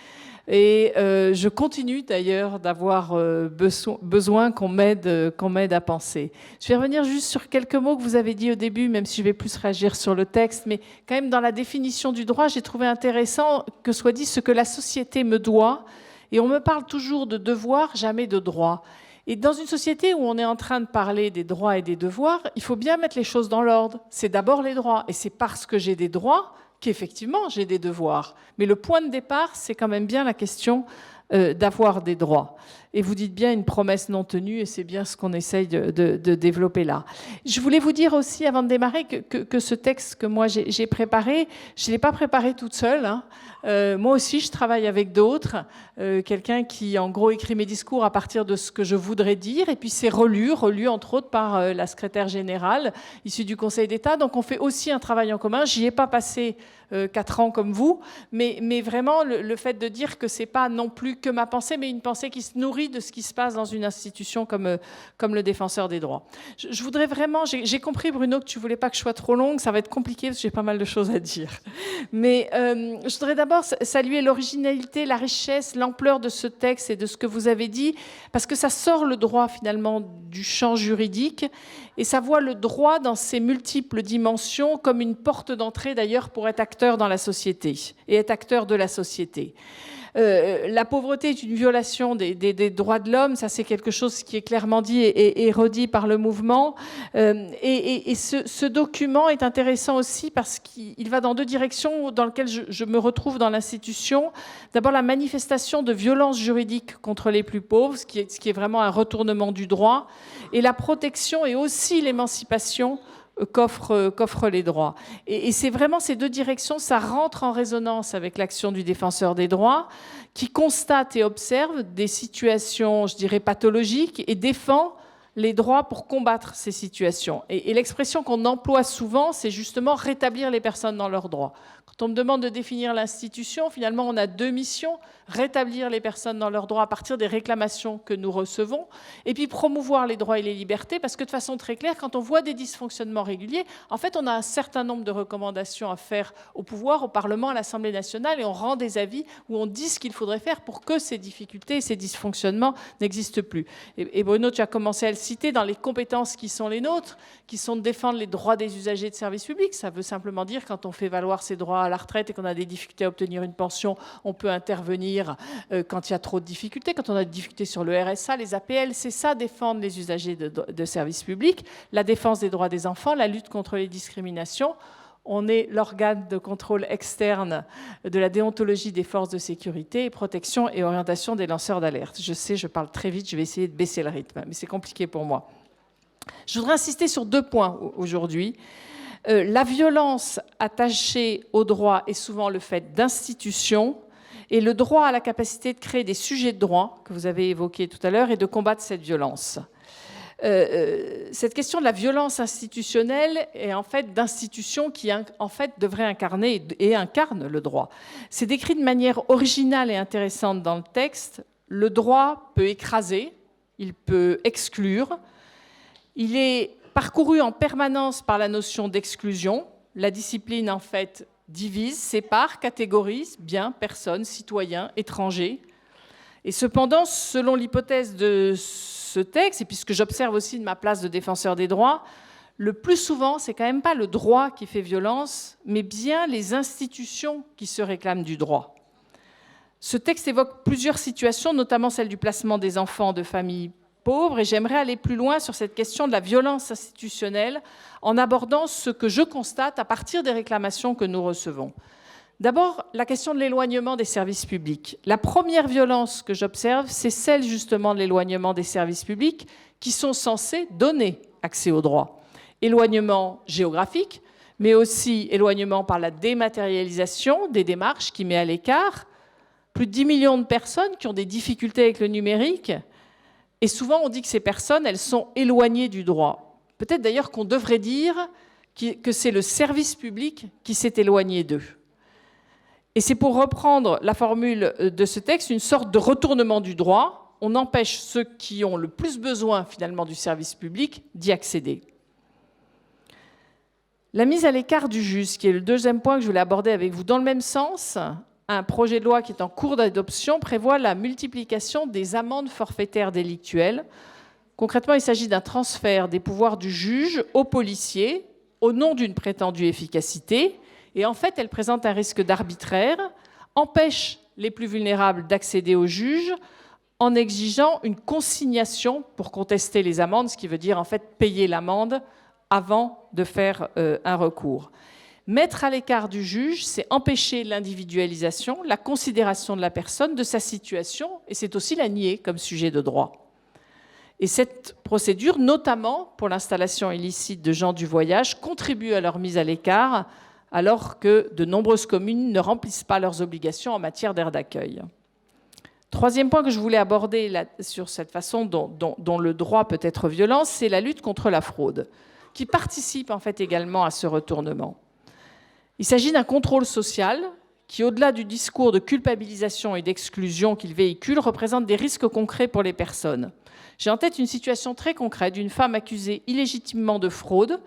Et je continue d'ailleurs d'avoir besoin qu'on m'aide à penser. Je vais revenir juste sur quelques mots que vous avez dit au début, même si je vais plus réagir sur le texte, mais quand même dans la définition du droit, j'ai trouvé intéressant que soit dit ce que la société me doit. Et on me parle toujours de devoir, jamais de droit. Et dans une société où on est en train de parler des droits et des devoirs, il faut bien mettre les choses dans l'ordre. C'est d'abord les droits. Et c'est parce que j'ai des droits qu'effectivement j'ai des devoirs. Mais le point de départ, c'est quand même bien la question d'avoir des droits. Et vous dites bien une promesse non tenue, et c'est bien ce qu'on essaye de développer là. Je voulais vous dire aussi, avant de démarrer, que ce texte que moi j'ai préparé, je ne l'ai pas préparé toute seule, hein. Moi aussi, je travaille avec d'autres. Quelqu'un qui, en gros, écrit mes discours à partir de ce que je voudrais dire, et puis c'est relu entre autres par la secrétaire générale, issue du Conseil d'État. Donc on fait aussi un travail en commun. J'y ai pas passé 4 ans comme vous, mais vraiment le fait de dire que c'est pas non plus que ma pensée, mais une pensée qui se nourrit de ce qui se passe dans une institution comme le défenseur des droits. Je voudrais vraiment, j'ai compris Bruno que tu voulais pas que je sois trop longue, ça va être compliqué parce que j'ai pas mal de choses à dire. Mais je voudrais d'abord saluer l'originalité, la richesse, l'ampleur de ce texte et de ce que vous avez dit, parce que ça sort le droit finalement du champ juridique et ça voit le droit dans ses multiples dimensions comme une porte d'entrée d'ailleurs pour être acteur dans la société et être acteur de la société. La pauvreté est une violation des droits de l'homme, ça c'est quelque chose qui est clairement dit et redit par le mouvement. Et ce document est intéressant aussi parce qu'il va dans 2 directions dans lesquelles je me retrouve dans l'institution. D'abord la manifestation de violence juridique contre les plus pauvres, ce qui est vraiment un retournement du droit, et la protection et aussi l'émancipation qu'offrent les droits. Et c'est vraiment ces 2 directions, ça rentre en résonance avec l'action du défenseur des droits, qui constate et observe des situations, je dirais, pathologiques et défend les droits pour combattre ces situations. Et l'expression qu'on emploie souvent, c'est justement rétablir les personnes dans leurs droits. Quand on me demande de définir l'institution, finalement, on a 2 missions. Rétablir les personnes dans leurs droits à partir des réclamations que nous recevons, et puis promouvoir les droits et les libertés, parce que de façon très claire, quand on voit des dysfonctionnements réguliers, en fait, on a un certain nombre de recommandations à faire au pouvoir, au Parlement, à l'Assemblée nationale, et on rend des avis où on dit ce qu'il faudrait faire pour que ces difficultés, ces dysfonctionnements n'existent plus. Et Bruno, tu as commencé à le complexité dans les compétences qui sont les nôtres, qui sont de défendre les droits des usagers de services publics. Ça veut simplement dire quand on fait valoir ses droits à la retraite et qu'on a des difficultés à obtenir une pension, on peut intervenir quand il y a trop de difficultés, quand on a des difficultés sur le RSA, les APL. C'est ça, défendre les usagers de services publics, la défense des droits des enfants, la lutte contre les discriminations. On est l'organe de contrôle externe de la déontologie des forces de sécurité et protection et orientation des lanceurs d'alerte. Je sais, je parle très vite, je vais essayer de baisser le rythme, mais c'est compliqué pour moi. Je voudrais insister sur 2 points aujourd'hui. La violence attachée au droit est souvent le fait d'institutions, et le droit a la capacité de créer des sujets de droit, que vous avez évoqués tout à l'heure, et de combattre cette violence. Cette question de la violence institutionnelle est en fait d'institutions qui en fait devraient incarner et incarnent le droit. C'est décrit de manière originale et intéressante dans le texte. Le droit peut écraser, il peut exclure. Il est parcouru en permanence par la notion d'exclusion. La discipline en fait divise, sépare, catégorise biens, personnes, citoyens, étrangers. Et cependant, selon l'hypothèse de ce texte, et puisque j'observe aussi de ma place de défenseur des droits, le plus souvent, c'est quand même pas le droit qui fait violence, mais bien les institutions qui se réclament du droit. Ce texte évoque plusieurs situations, notamment celle du placement des enfants de familles pauvres, et j'aimerais aller plus loin sur cette question de la violence institutionnelle en abordant ce que je constate à partir des réclamations que nous recevons. D'abord, la question de l'éloignement des services publics. La première violence que j'observe, c'est celle justement de l'éloignement des services publics qui sont censés donner accès aux droits. Éloignement géographique, mais aussi éloignement par la dématérialisation des démarches qui met à l'écart plus de 10 millions de personnes qui ont des difficultés avec le numérique. Et souvent, on dit que ces personnes, elles sont éloignées du droit. Peut-être d'ailleurs qu'on devrait dire que c'est le service public qui s'est éloigné d'eux. Et c'est, pour reprendre la formule de ce texte, une sorte de retournement du droit. On empêche ceux qui ont le plus besoin, finalement, du service public d'y accéder. La mise à l'écart du juge, qui est le 2e point que je voulais aborder avec vous. Dans le même sens, un projet de loi qui est en cours d'adoption prévoit la multiplication des amendes forfaitaires délictuelles. Concrètement, il s'agit d'un transfert des pouvoirs du juge aux policiers au nom d'une prétendue efficacité. Et en fait, elle présente un risque d'arbitraire, empêche les plus vulnérables d'accéder au juge en exigeant une consignation pour contester les amendes, ce qui veut dire en fait payer l'amende avant de faire un recours. Mettre à l'écart du juge, c'est empêcher l'individualisation, la considération de la personne, de sa situation, et c'est aussi la nier comme sujet de droit. Et cette procédure, notamment pour l'installation illicite de gens du voyage, contribue à leur mise à l'écart, alors que de nombreuses communes ne remplissent pas leurs obligations en matière d'aire d'accueil. 3e point que je voulais aborder sur cette façon dont le droit peut être violent, c'est la lutte contre la fraude, qui participe en fait également à ce retournement. Il s'agit d'un contrôle social qui, au-delà du discours de culpabilisation et d'exclusion qu'il véhicule, représente des risques concrets pour les personnes. J'ai en tête une situation très concrète d'une femme accusée illégitimement de fraude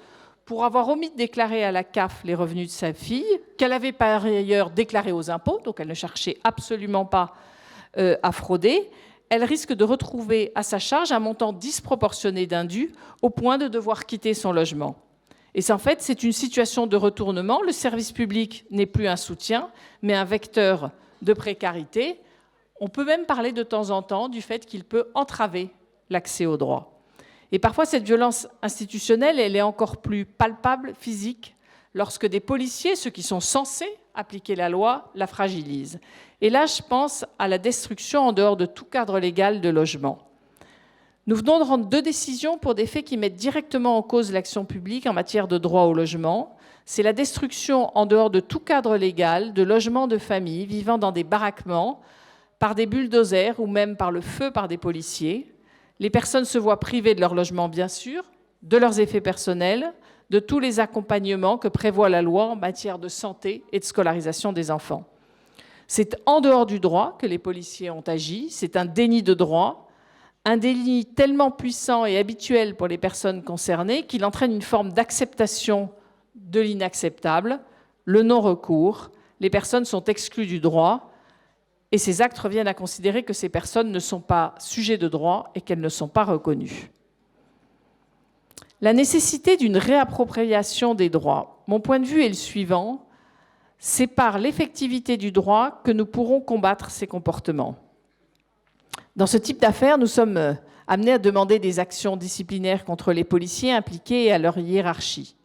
pour avoir omis de déclarer à la CAF les revenus de sa fille, qu'elle avait par ailleurs déclaré aux impôts, donc elle ne cherchait absolument pas à frauder. Elle risque de retrouver à sa charge un montant disproportionné d'indus au point de devoir quitter son logement. Et en fait, c'est une situation de retournement. Le service public n'est plus un soutien, mais un vecteur de précarité. On peut même parler de temps en temps du fait qu'il peut entraver l'accès aux droits. Et parfois, cette violence institutionnelle, elle est encore plus palpable, physique, lorsque des policiers, ceux qui sont censés appliquer la loi, la fragilisent. Et là, je pense à la destruction en dehors de tout cadre légal de logement. Nous venons de rendre 2 décisions pour des faits qui mettent directement en cause l'action publique en matière de droit au logement. C'est la destruction en dehors de tout cadre légal de logements de familles vivant dans des baraquements par des bulldozers ou même par le feu par des policiers. Les personnes se voient privées de leur logement, bien sûr, de leurs effets personnels, de tous les accompagnements que prévoit la loi en matière de santé et de scolarisation des enfants. C'est en dehors du droit que les policiers ont agi, c'est un déni de droit, un déni tellement puissant et habituel pour les personnes concernées qu'il entraîne une forme d'acceptation de l'inacceptable, le non-recours. Les personnes sont exclues du droit et ces actes reviennent à considérer que ces personnes ne sont pas sujets de droit et qu'elles ne sont pas reconnues. La nécessité d'une réappropriation des droits. Mon point de vue est le suivant. C'est par l'effectivité du droit que nous pourrons combattre ces comportements. Dans ce type d'affaires, nous sommes amenés à demander des actions disciplinaires contre les policiers impliqués et à leur hiérarchie.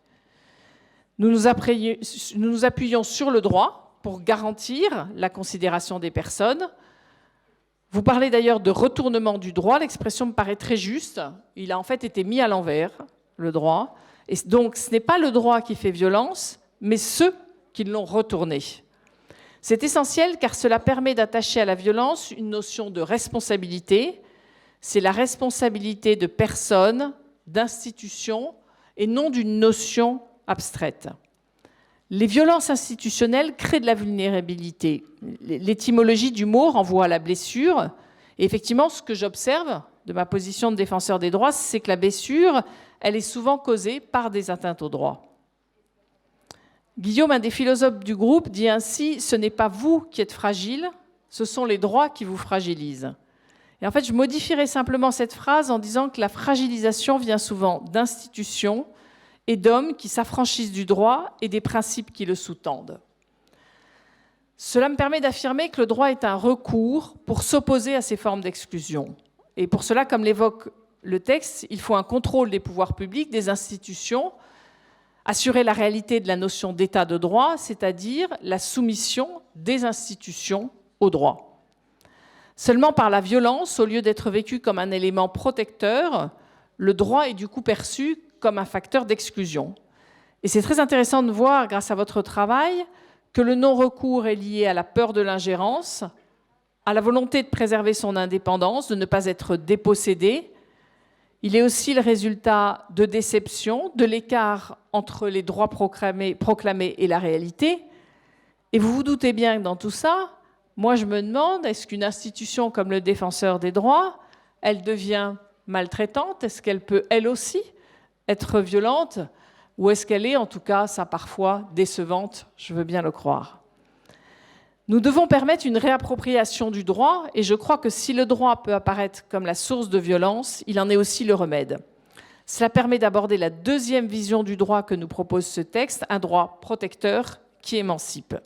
Nous nous appuyons sur le droit pour garantir la considération des personnes. Vous parlez d'ailleurs de retournement du droit. L'expression me paraît très juste. Il a en fait été mis à l'envers, le droit. Et donc, ce n'est pas le droit qui fait violence, mais ceux qui l'ont retourné. C'est essentiel car cela permet d'attacher à la violence une notion de responsabilité. C'est la responsabilité de personnes, d'institutions, et non d'une notion abstraite. Les violences institutionnelles créent de la vulnérabilité. L'étymologie du mot renvoie à la blessure. Et effectivement, ce que j'observe de ma position de défenseur des droits, c'est que la blessure, elle est souvent causée par des atteintes aux droits. Guillaume, un des philosophes du groupe, dit ainsi « Ce n'est pas vous qui êtes fragile, ce sont les droits qui vous fragilisent ». Et en fait, je modifierai simplement cette phrase en disant que la fragilisation vient souvent d'institutions et d'hommes qui s'affranchissent du droit et des principes qui le sous-tendent. Cela me permet d'affirmer que le droit est un recours pour s'opposer à ces formes d'exclusion. Et pour cela, comme l'évoque le texte, il faut un contrôle des pouvoirs publics, des institutions, assurer la réalité de la notion d'état de droit, c'est-à-dire la soumission des institutions au droit. Seulement par la violence, au lieu d'être vécu comme un élément protecteur, le droit est du coup perçu comme un facteur d'exclusion. Et c'est très intéressant de voir, grâce à votre travail, que le non-recours est lié à la peur de l'ingérence, à la volonté de préserver son indépendance, de ne pas être dépossédé. Il est aussi le résultat de déception, de l'écart entre les droits proclamés et la réalité. Et vous vous doutez bien que dans tout ça, moi je me demande, est-ce qu'une institution comme le Défenseur des droits, elle devient maltraitante? Est-ce qu'elle peut, elle aussi, être violente? Ou est-ce qu'elle est, en tout cas, ça parfois, décevante? Je veux bien le croire. Nous devons permettre une réappropriation du droit, et je crois que si le droit peut apparaître comme la source de violence, il en est aussi le remède. Cela permet d'aborder la deuxième vision du droit que nous propose ce texte, un droit protecteur qui émancipe.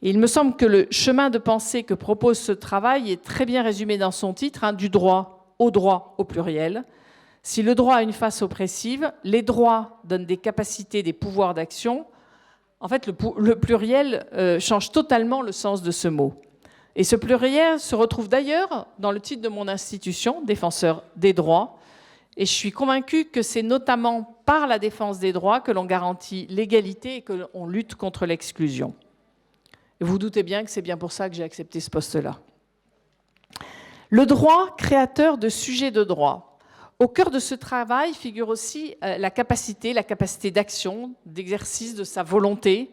Et il me semble que le chemin de pensée que propose ce travail est très bien résumé dans son titre, du droit au pluriel. Si le droit a une face oppressive, les droits donnent des capacités, des pouvoirs d'action. En fait, le pluriel change totalement le sens de ce mot. Et ce pluriel se retrouve d'ailleurs dans le titre de mon institution, Défenseur des droits. Et je suis convaincue que c'est notamment par la défense des droits que l'on garantit l'égalité et que l'on lutte contre l'exclusion. Et vous vous doutez bien que c'est bien pour ça que j'ai accepté ce poste-là. Le droit créateur de sujets de droit. Au cœur de ce travail figure aussi la capacité d'action, d'exercice de sa volonté.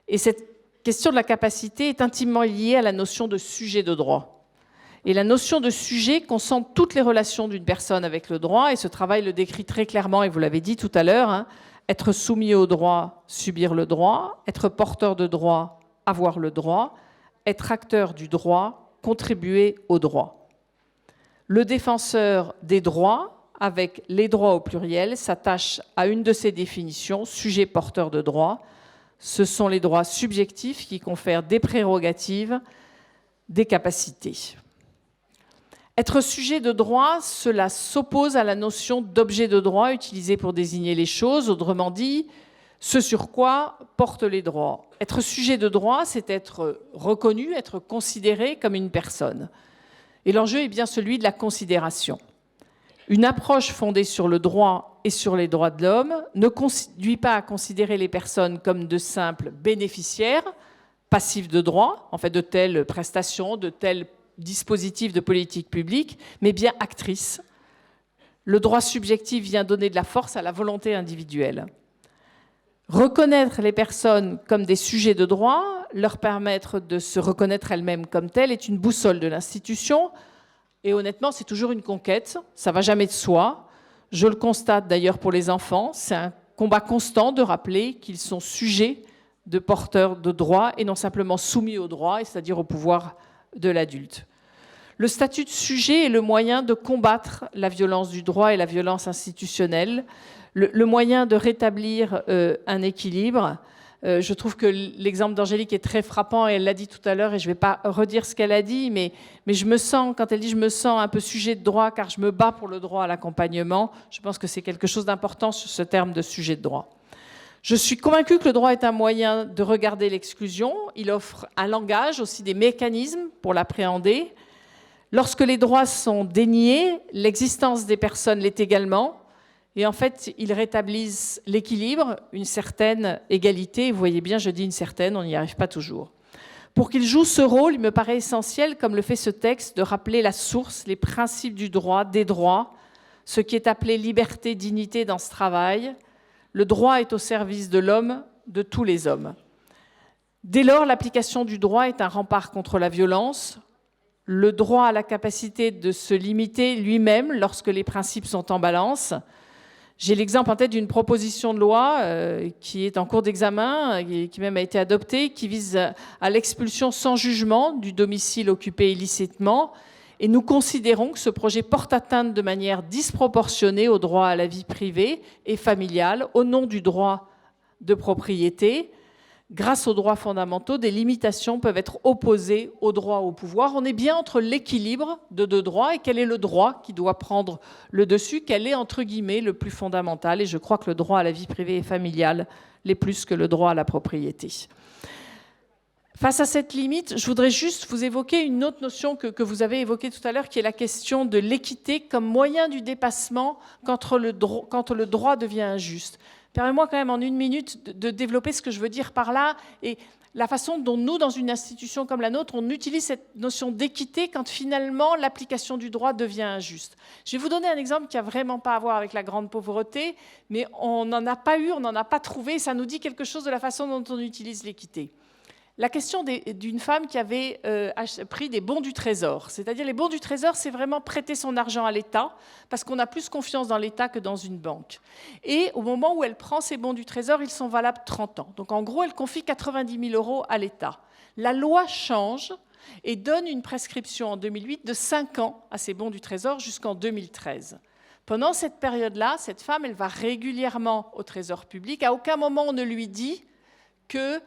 Et cette question de la capacité est intimement liée à la notion de sujet de droit. Et la notion de sujet concentre toutes les relations d'une personne avec le droit, et ce travail le décrit très clairement, et vous l'avez dit tout à l'heure, être soumis au droit, subir le droit, être porteur de droit, avoir le droit, être acteur du droit, contribuer au droit. Le défenseur des droits, avec les droits au pluriel, s'attache à une de ces définitions, sujet porteur de droit. Ce sont les droits subjectifs qui confèrent des prérogatives, des capacités. Être sujet de droit, cela s'oppose à la notion d'objet de droit utilisée pour désigner les choses, autrement dit, ce sur quoi portent les droits. Être sujet de droit, c'est être reconnu, être considéré comme une personne. Et l'enjeu est bien celui de la considération. Une approche fondée sur le droit et sur les droits de l'homme ne conduit pas à considérer les personnes comme de simples bénéficiaires, passifs de droits, en fait de telles prestations, de tels dispositifs de politique publique, mais bien actrices. Le droit subjectif vient donner de la force à la volonté individuelle. Reconnaître les personnes comme des sujets de droit, leur permettre de se reconnaître elles-mêmes comme telles, est une boussole de l'institution. Et honnêtement, c'est toujours une conquête, ça ne va jamais de soi. Je le constate d'ailleurs pour les enfants, c'est un combat constant de rappeler qu'ils sont sujets de porteurs de droits et non simplement soumis au droit, c'est-à-dire au pouvoir de l'adulte. Le statut de sujet est le moyen de combattre la violence du droit et la violence institutionnelle, le moyen de rétablir un équilibre. Je trouve que l'exemple d'Angélique est très frappant, et elle l'a dit tout à l'heure, et je ne vais pas redire ce qu'elle a dit, mais je me sens, quand elle dit « je me sens un peu sujet de droit car je me bats pour le droit à l'accompagnement », je pense que c'est quelque chose d'important sur ce terme de sujet de droit. Je suis convaincue que le droit est un moyen de regarder l'exclusion. Il offre un langage, aussi des mécanismes pour l'appréhender. Lorsque les droits sont déniés, l'existence des personnes l'est également. Et en fait, ils rétablissent l'équilibre, une certaine égalité. Vous voyez bien, je dis une certaine, on n'y arrive pas toujours. Pour qu'ils jouent ce rôle, il me paraît essentiel, comme le fait ce texte, de rappeler la source, les principes du droit, des droits, ce qui est appelé liberté, dignité dans ce travail. Le droit est au service de l'homme, de tous les hommes. Dès lors, l'application du droit est un rempart contre la violence. Le droit a la capacité de se limiter lui-même lorsque les principes sont en balance. J'ai l'exemple en tête d'une proposition de loi qui est en cours d'examen, qui même a été adoptée, qui vise à l'expulsion sans jugement du domicile occupé illicitement. Et nous considérons que ce projet porte atteinte de manière disproportionnée au droit à la vie privée et familiale, au nom du droit de propriété. Grâce aux droits fondamentaux, des limitations peuvent être opposées au droit au pouvoir. On est bien entre l'équilibre de deux droits, et quel est le droit qui doit prendre le dessus, quel est, entre guillemets, le plus fondamental. Et je crois que le droit à la vie privée et familiale l'est plus que le droit à la propriété. Face à cette limite, je voudrais juste vous évoquer une autre notion que vous avez évoquée tout à l'heure, qui est la question de l'équité comme moyen du dépassement quand le droit devient injuste. Permettez-moi quand même en une minute de développer ce que je veux dire par là et la façon dont nous, dans une institution comme la nôtre, on utilise cette notion d'équité quand finalement l'application du droit devient injuste. Je vais vous donner un exemple qui n'a vraiment pas à voir avec la grande pauvreté, mais on n'en a pas eu, on n'en a pas trouvé, ça nous dit quelque chose de la façon dont on utilise l'équité. La question d'une femme qui avait pris des bons du Trésor. C'est-à-dire les bons du Trésor, c'est vraiment prêter son argent à l'État, parce qu'on a plus confiance dans l'État que dans une banque. Et au moment où elle prend ces bons du Trésor, ils sont valables 30 ans. Donc en gros, elle confie 90 000 € à l'État. La loi change et donne une prescription en 2008 de 5 ans à ces bons du Trésor jusqu'en 2013. Pendant cette période-là, cette femme, elle va régulièrement au Trésor public. À aucun moment on ne lui dit que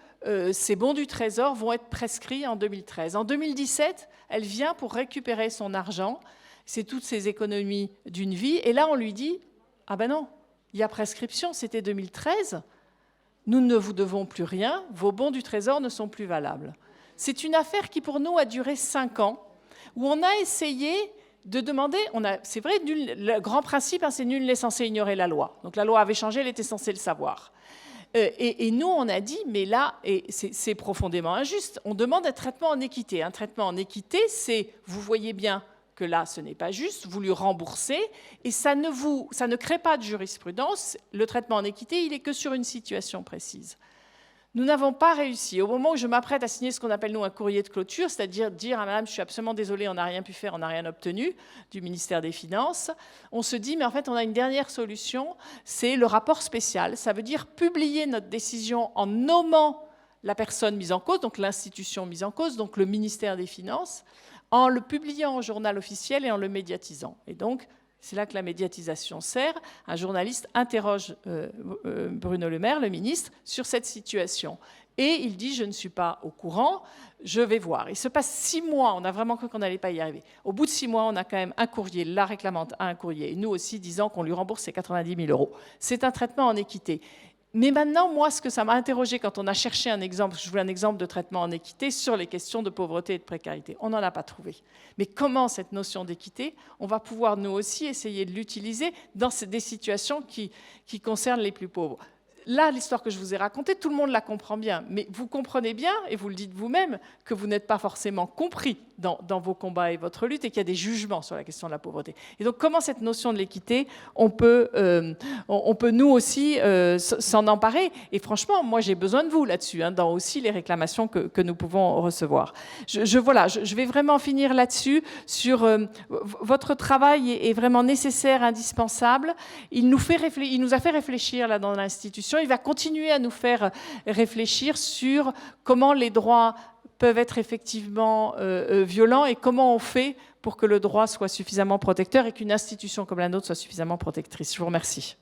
ces bons du Trésor vont être prescrits en 2013. En 2017, elle vient pour récupérer son argent, c'est toutes ses économies d'une vie, et là on lui dit « Ah ben non, il y a prescription, c'était 2013, nous ne vous devons plus rien, vos bons du Trésor ne sont plus valables. » C'est une affaire qui pour nous a duré 5 ans, où on a essayé de demander, c'est vrai, le grand principe, c'est nul n'est censé ignorer la loi. Donc la loi avait changé, elle était censée le savoir. Et nous, on a dit, mais là, et c'est profondément injuste, on demande un traitement en équité. Un traitement en équité, c'est, vous voyez bien que là, ce n'est pas juste, vous lui remboursez, et ça ne crée pas de jurisprudence. Le traitement en équité, il n'est que sur une situation précise. Nous n'avons pas réussi. Au moment où je m'apprête à signer ce qu'on appelle, nous, un courrier de clôture, c'est-à-dire dire à madame, je suis absolument désolée, on n'a rien pu faire, on n'a rien obtenu du ministère des Finances, on se dit, mais en fait, on a une dernière solution, c'est le rapport spécial. Ça veut dire publier notre décision en nommant la personne mise en cause, donc l'institution mise en cause, donc le ministère des Finances, en le publiant au journal officiel et en le médiatisant. Et donc, c'est là que la médiatisation sert. Un journaliste interroge Bruno Le Maire, le ministre, sur cette situation. Et il dit, je ne suis pas au courant, je vais voir. Il se passe 6 mois, on a vraiment cru qu'on n'allait pas y arriver. Au bout de 6 mois, on a quand même un courrier, la réclamante a un courrier, et nous aussi disant qu'on lui rembourse ses 90 000 €. C'est un traitement en équité. Mais maintenant, moi, ce que ça m'a interrogé quand on a cherché un exemple, je voulais un exemple de traitement en équité sur les questions de pauvreté et de précarité. On n'en a pas trouvé. Mais comment cette notion d'équité, on va pouvoir nous aussi essayer de l'utiliser dans des situations qui concernent les plus pauvres. Là, l'histoire que je vous ai racontée, tout le monde la comprend bien. Mais vous comprenez bien, et vous le dites vous-même, que vous n'êtes pas forcément compris dans vos combats et votre lutte, et qu'il y a des jugements sur la question de la pauvreté. Et donc, comment cette notion de l'équité, on peut nous aussi s'en emparer. Et franchement, moi, j'ai besoin de vous là-dessus, dans aussi les réclamations que nous pouvons recevoir. Je vais vraiment finir là-dessus. Votre travail est vraiment nécessaire, indispensable. Il nous a fait réfléchir là dans l'institution. Il va continuer à nous faire réfléchir sur comment les droits peuvent être effectivement violents et comment on fait pour que le droit soit suffisamment protecteur et qu'une institution comme la nôtre soit suffisamment protectrice. Je vous remercie.